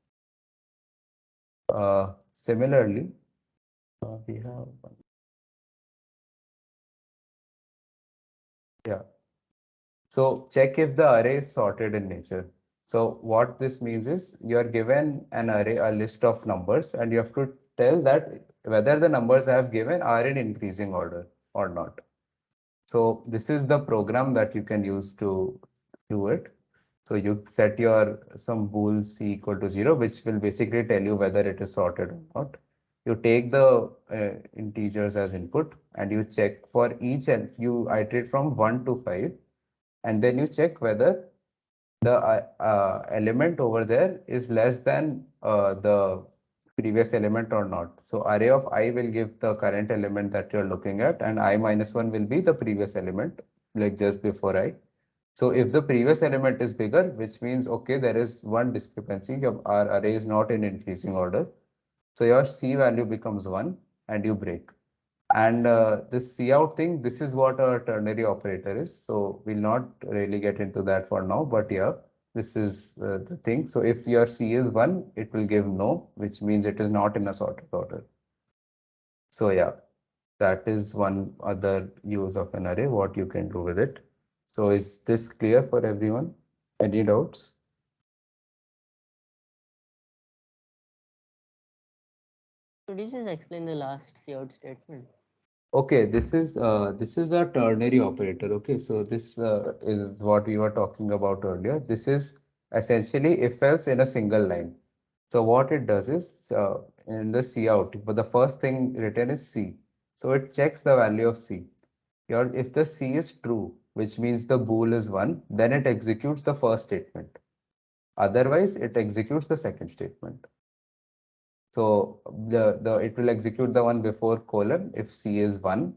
Similarly, we have one. Yeah. So check if the array is sorted in nature. So what this means is you are given an array, a list of numbers, and you have to tell that whether the numbers I have given are in increasing order or not. So this is the program that you can use to do it. So you set your some bool c equal to 0, which will basically tell you whether it is sorted or not. You take the integers as input and you check for each, and you iterate from 1 to 5, and then you check whether the element over there is less than the previous element or not. So array of I will give the current element that you're looking at, and I minus 1 will be the previous element, like just before I. So if the previous element is bigger, which means, okay, there is one discrepancy, our array is not in increasing order. So your C value becomes 1 and you break. And this cout thing, this is what a ternary operator is. So we'll not really get into that for now, but yeah, this is the thing. So if your C is 1, it will give no, which means it is not in a sorted order. So yeah, that is one other use of an array, what you can do with it. So is this clear for everyone? Any doubts? Could you just explain the last cout statement? Okay, this is a ternary operator. Okay, so this is what we were talking about earlier. This is essentially if else in a single line. So what it does is in the cout, but the first thing written is C. So it checks the value of C. If the C is true, which means the bool is 1, then it executes the first statement. Otherwise, it executes the second statement. So it will execute the one before colon if C is 1.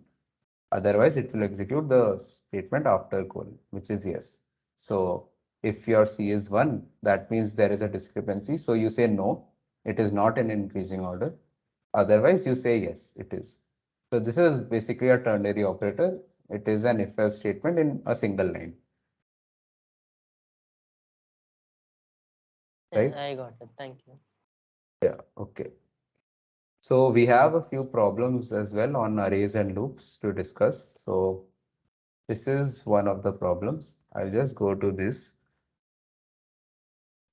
Otherwise, it will execute the statement after colon, which is yes. So if your C is 1, that means there is a discrepancy. So you say no, it is not in increasing order. Otherwise, you say yes, it is. So this is basically a ternary operator. It is an if-else statement in a single line. Right? I got it. Thank you. Yeah, okay. So we have a few problems as well on arrays and loops to discuss. So this is one of the problems. I'll just go to this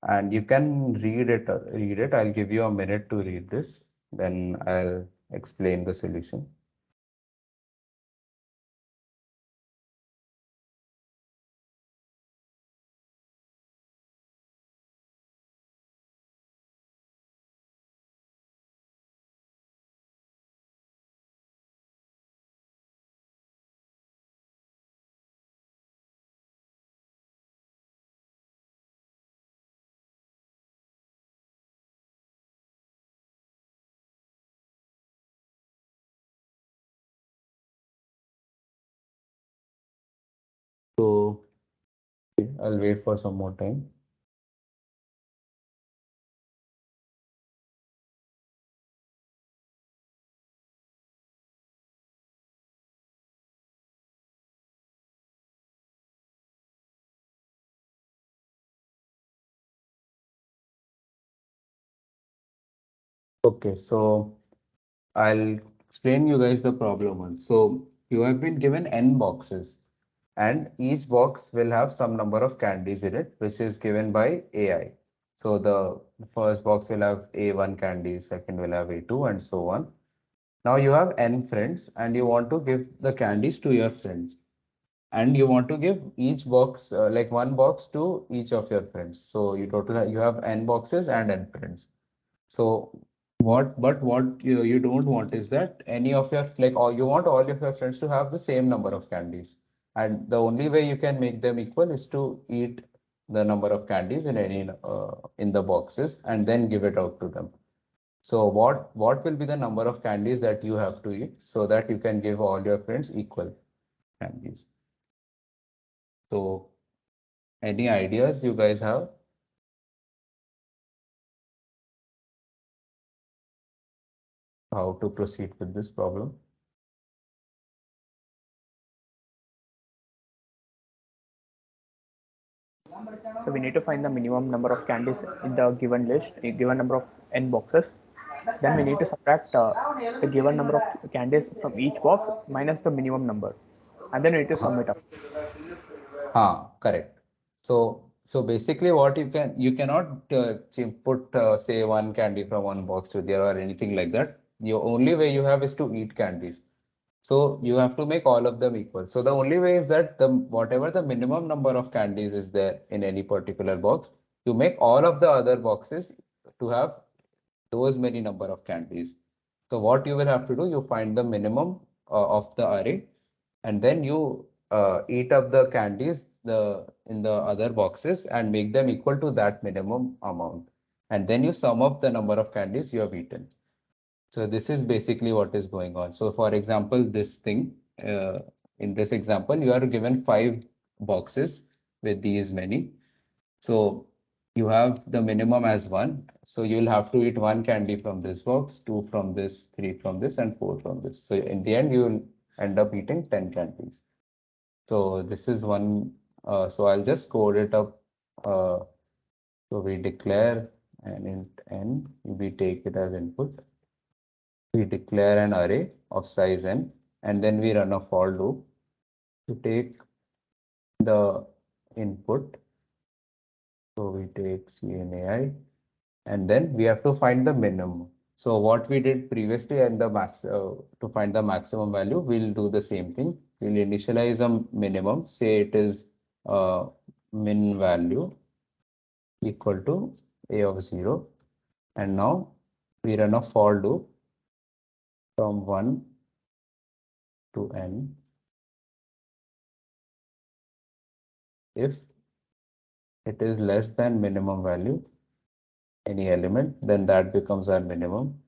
and you can read it. I'll give you a minute to read this, then I'll explain the solution. I'll wait for some more time. Okay, so I'll explain you guys the problem once. So you have been given n boxes, and each box will have some number of candies in it, which is given by AI. So the first box will have A1 candies, second will have A2, and so on. Now you have n friends, and you want to give the candies to your friends, and you want to give each box like one box to each of your friends. So you have n boxes and n friends. So what you don't want is that any of your like or you want all of your friends to have the same number of candies. And the only way you can make them equal is to eat the number of candies in any in the boxes and then give it out to them. So what will be the number of candies that you have to eat so that you can give all your friends equal candies? So any ideas you guys have how to proceed with this problem? So we need to find the minimum number of candies in the given list, a given number of n boxes. Then we need to subtract the given number of candies from each box minus the minimum number, and then we need to sum it up. Correct. So basically what you cannot put say one candy from one box to the other or anything like that. Your only way you have is to eat candies. So you have to make all of them equal. So the only way is that the whatever the minimum number of candies is there in any particular box, you make all of the other boxes to have those many number of candies. So what you will have to do, you find the minimum of the array, and then you eat up the candies in the other boxes and make them equal to that minimum amount. And then you sum up the number of candies you have eaten. So this is basically what is going on. So for example, this thing, in this example, you are given 5 boxes with these many. So you have the minimum as 1. So you'll have to eat 1 candy from this box, 2 from this, 3 from this, and 4 from this. So in the end, you will end up eating 10 candies. So this is one. So I'll just code it up. So we declare an int n. We take it as input. We declare an array of size n, and then we run a for loop to take the input. So we take CNAI, and then we have to find the minimum. So what we did previously and the max to find the maximum value, we'll do the same thing. We'll initialize a minimum, say it is min value equal to a of 0, and now we run a for loop from 1 to n. If it is less than minimum value, any element, then that becomes our minimum.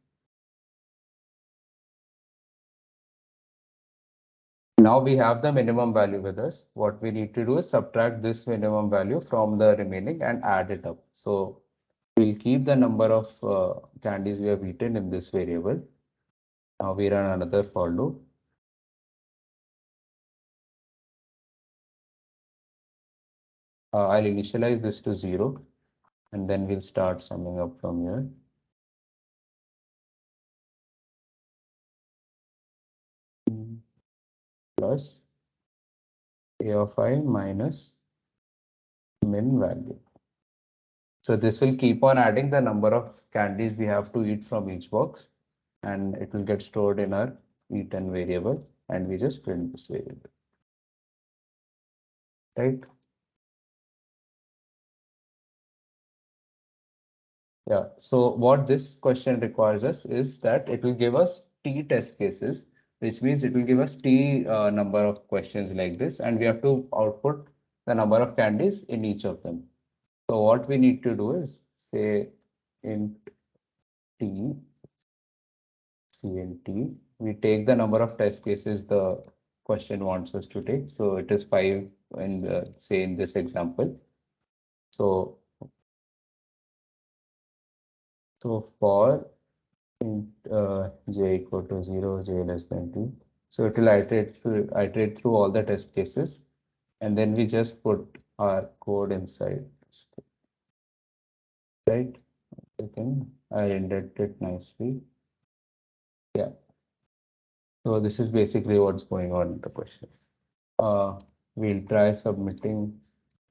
Now we have the minimum value with us. What we need to do is subtract this minimum value from the remaining and add it up. So we'll keep the number of candies we have eaten in this variable. Now we run another for loop. I'll initialize this to 0, and then we'll start summing up from here. Plus a of I minus min value. So this will keep on adding the number of candies we have to eat from each box, and it will get stored in our eaten variable, and we just print this variable, right? Yeah, so what this question requires us is that it will give us t test cases, which means it will give us t number of questions like this, and we have to output the number of candies in each of them. So what we need to do is say int t cnt, we take the number of test cases the question wants us to take. So it is 5 in the, say in this example. So for j equal to 0, j less than 2. So it will iterate through all the test cases, and then we just put our code inside. Right? I rendered it nicely. Yeah. So this is basically what's going on in the question. We'll try submitting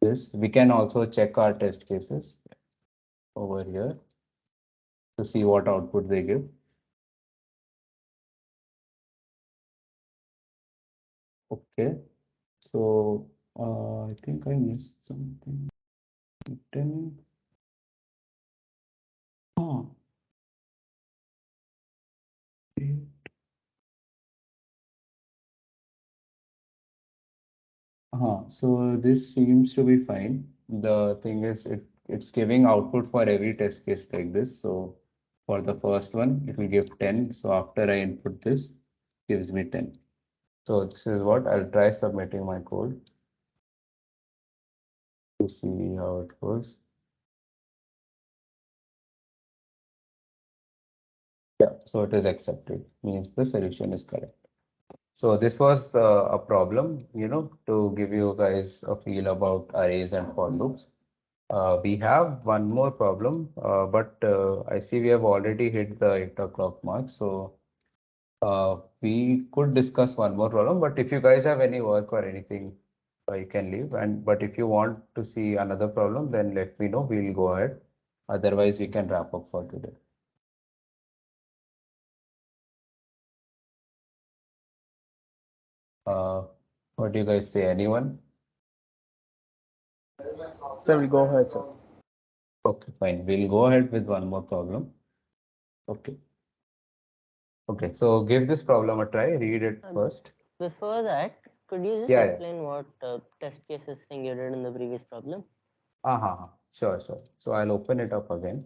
this. We can also check our test cases over here to see what output they give. Okay. So I think I missed something. 10. Oh. So this seems to be fine. The thing is, it's giving output for every test case like this. So for the first one, it will give 10. So after I input this, gives me 10. So this is what I'll try submitting my code to see how it goes. Yeah, so it is accepted, means the solution is correct. So this was a problem, to give you guys a feel about arrays and for loops. We have one more problem, but I see we have already hit the 8 o'clock mark. So we could discuss one more problem, but if you guys have any work or anything, you can leave. But if you want to see another problem, then let me know. We'll go ahead. Otherwise, we can wrap up for today. What do you guys say? Anyone? Sir, we'll go ahead, sir. Okay, fine. We'll go ahead with one more problem. Okay. Okay, so give this problem a try. Read it first. Before that, could you just explain what test cases thing you did in the previous problem? Sure. So I'll open it up again.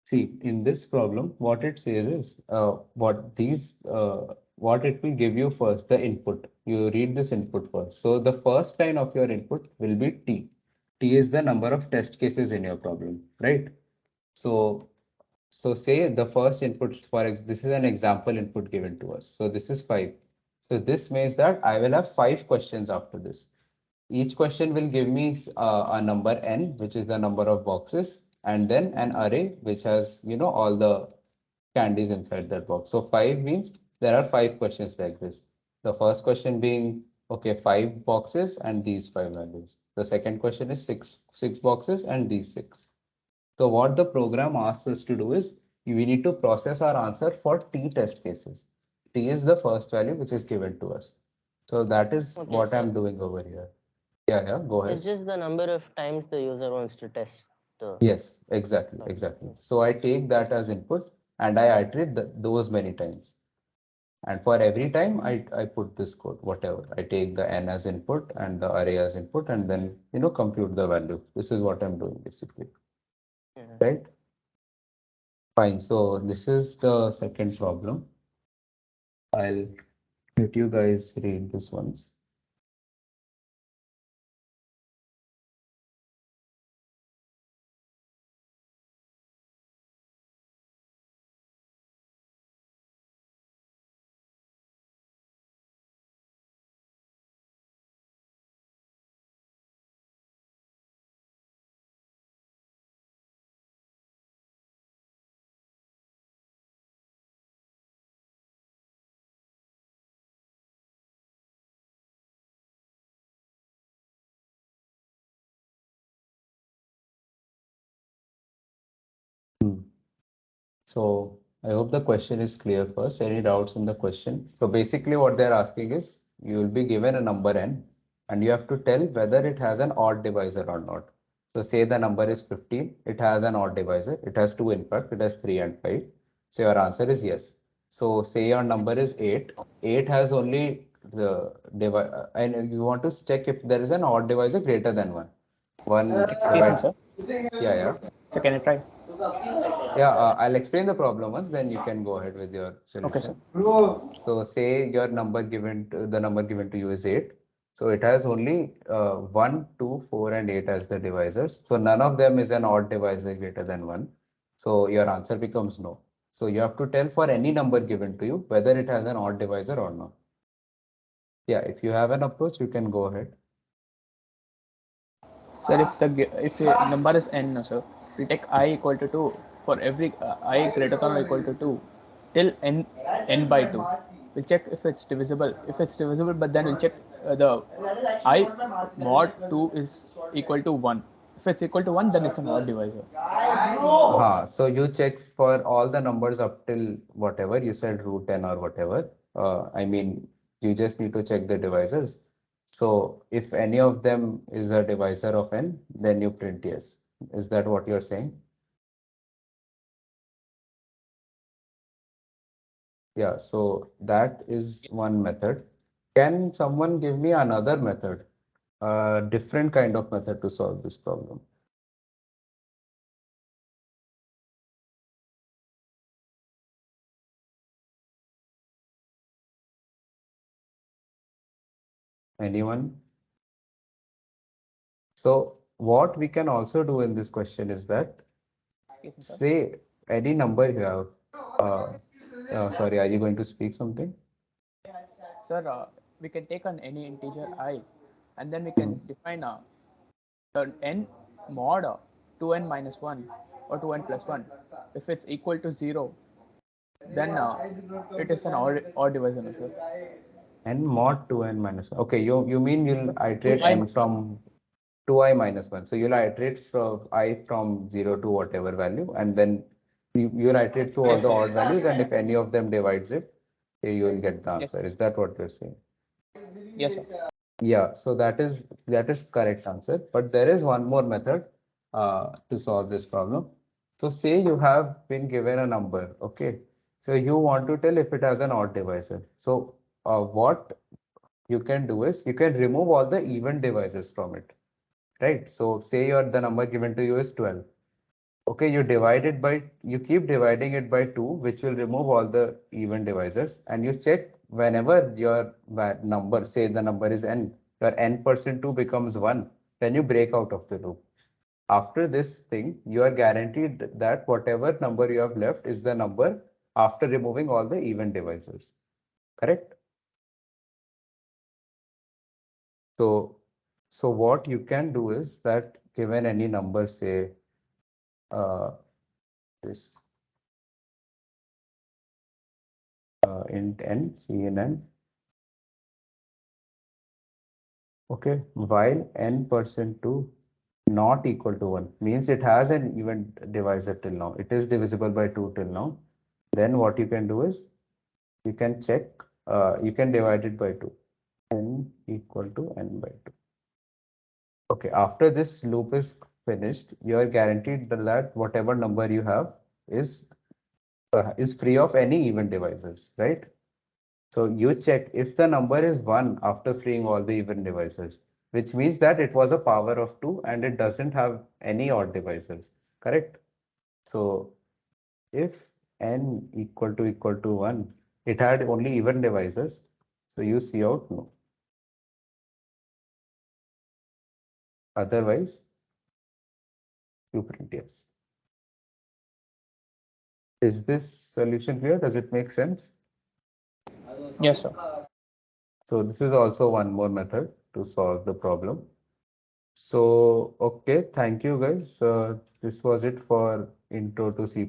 See, in this problem, what it says is what it will give you first, the input. You read this input first. So the first line of your input will be T. T is the number of test cases in your problem, right? So say the first input, this is an example input given to us. So this is 5. So this means that I will have 5 questions after this. Each question will give me a number n, which is the number of boxes, and then an array which has, all the candies inside that box. So 5 means there are 5 questions like this. The first question being, okay, 5 boxes and these 5 values. The second question is six boxes and these 6. So what the program asks us to do is we need to process our answer for T test cases. T is the first value which is given to us. So that is what I'm doing over here. Yeah, go ahead. It's just the number of times the user wants to test the. Yes, exactly. So I take that as input and I iterate those many times. And for every time I put this code, whatever. I take the n as input and the array as input and then, compute the value. This is what I'm doing basically. Right? Fine. So this is the second problem. I'll let you guys read this once. So I hope the question is clear first. Any doubts in the question? So basically what they're asking is you will be given a number n and you have to tell whether it has an odd divisor or not. So say the number is 15, it has an odd divisor. It has 2 in fact, it has 3 and 5. So your answer is yes. So say your number is 8. 8 has only the divisor and you want to check if there is an odd divisor greater than 1. Excuse me, sir. Yeah. So can I try? Yeah, I'll explain the problem once, then you can go ahead with your Okay, sir. solution. So say your the number given to you is 8. So it has only 1, 2, 4 and 8 as the divisors. So none of them is an odd divisor greater than 1. So your answer becomes no. So you have to tell for any number given to you whether it has an odd divisor or not. Yeah, if you have an approach, you can go ahead. Sir, if a number is n, no, sir, we take I equal to 2 for every I greater than or equal to 2 till n by 2. We'll check if it's divisible. If it's divisible, but then we'll check the I mod 2 is equal to 1. If it's equal to 1, then it's an odd divisor. So you check for all the numbers up till whatever you said root 10 or whatever. I mean, you just need to check the divisors. So if any of them is a divisor of n, then you print yes. Is that what you're saying? Yeah, so that is one method. Can someone give me another method, a different kind of method to solve this problem? Anyone? So what we can also do in this question is that say any number you have. Sorry, are you going to speak something? Sir, we can take on any integer I, and then we can define n mod 2n minus 1 or 2n plus 1. If it's equal to 0, then it is an odd divisor, sir. N mod 2n minus 1. Okay, you mean you'll iterate 2i n from 2i minus 1. So you'll iterate from I from 0 to whatever value, and then you'll iterate through all Yes, the sir. odd values, and if any of them divides it, you'll get the Yes, answer. Is that what you're saying? yes, sir. Yeah, so that is correct answer. But there is one more method to solve this problem. So say you have been given a number, okay? So you want to tell if it has an odd divisor. So what you can do is you can remove all the even divisors from it, right? So say the number given to you is 12. Okay, you keep dividing it by 2, which will remove all the even divisors, and you check whenever your number, say the number is n, your n% 2 becomes 1, then you break out of the loop. After this thing, you are guaranteed that whatever number you have left is the number after removing all the even divisors, correct? So, so what you can do is that given any number, say this int n, c in n, okay, while n% 2 not equal to 1 means it has an even divisor till now. It is divisible by 2 till now. Then what you can do is you can check, you can divide it by 2. N equal to n by 2. Okay, after this loop is finished, you are guaranteed that whatever number you have is free of any even divisors, right? So you check if the number is 1 after freeing all the even divisors, which means that it was a power of 2 and it doesn't have any odd divisors, correct? So if n equal to 1, it had only even divisors. So you see out no. Otherwise, you print yes. Is this solution clear? Does it make sense? Yes, sir. So this is also one more method to solve the problem. So, okay, thank you guys. This was it for intro to C++.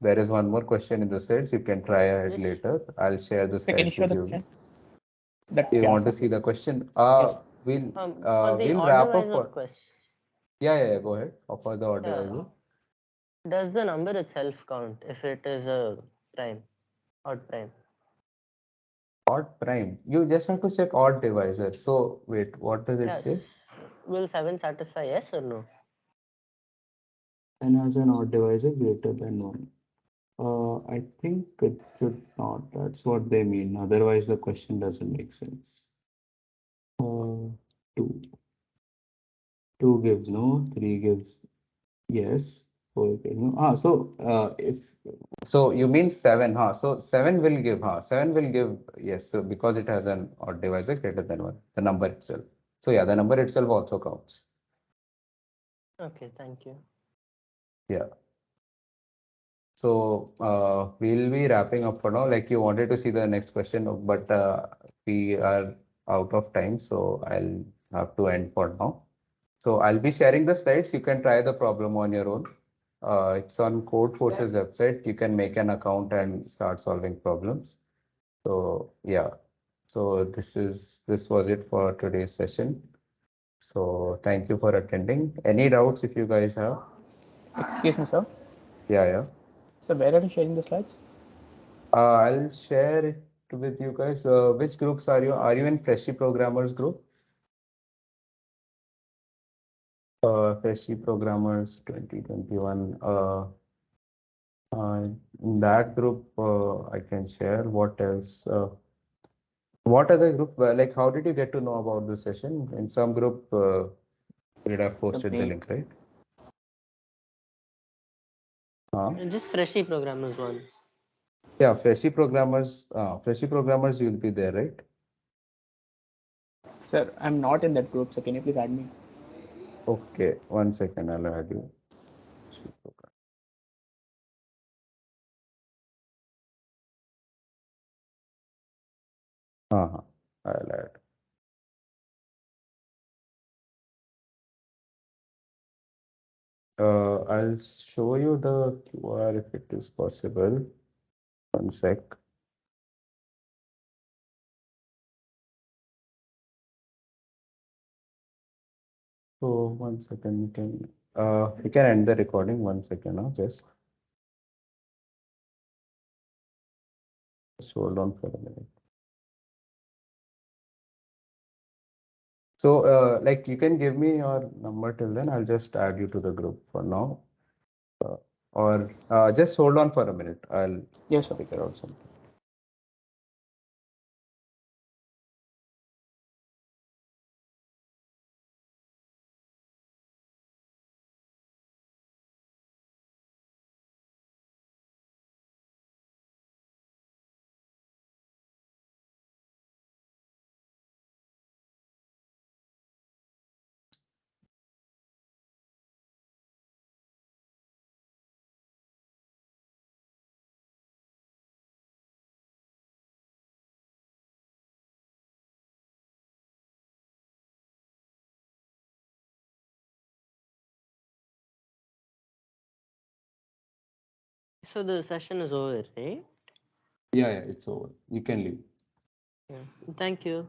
There is one more question in the slides. You can try ahead later. I'll share the Sir, can you slides show with the you. question? That You want to answer? see the question? Yes. We'll For the we'll odd wrap up divisor for. question, Yeah. Go ahead. For the odd yeah, divisor. does the number itself count if it is a prime, odd prime? Odd prime. You just have to check odd divisor. So wait, what does it Yes. say? Will 7 satisfy yes or no? N has an odd divisor greater than 1. I think it should not. That's what they mean. Otherwise, the question doesn't make sense. 2. 2 gives no, 3 gives yes, If so, you mean 7, huh? So 7 will give, huh? 7 will give, yes. So because it has an odd divisor greater than 1, the number itself. So yeah, the number itself also counts. Okay, thank you. Yeah. So we'll be wrapping up for now. Like you wanted to see the next question, but we are out of time, so I'll have to end for now. So I'll be sharing the slides. You can try the problem on your own. It's on Code Forces website. You can make an account and start solving problems. So yeah. So this was it for today's session. So thank you for attending. Any doubts if you guys have? Excuse me, sir. Yeah, yeah. So where are you sharing the slides? I'll share it with you guys. Which groups are you? Are you in Freshy Programmers group? Freshy Programmers 2021. In that group, I can share. What else? What other group? Like, how did you get to know about this session? In some group, you would have posted the main. link, right? Just Freshy Programmers one. Yeah, Freshy Programmers, you'll be there, right? Sir, I'm not in that group, so can you please add me? Okay, 1 second, I'll add you. Freshy Program. I'll add. I'll show you the QR if it is possible. 1 sec. So 1 second, you can end the recording 1 second now, just hold on for a minute. So like you can give me your number till then, I'll just add you to the group for now. Or just hold on for a minute. I'll Yes, sir. figure out something. So the session is over, right? Yeah, it's over. You can leave. Yeah. Thank you.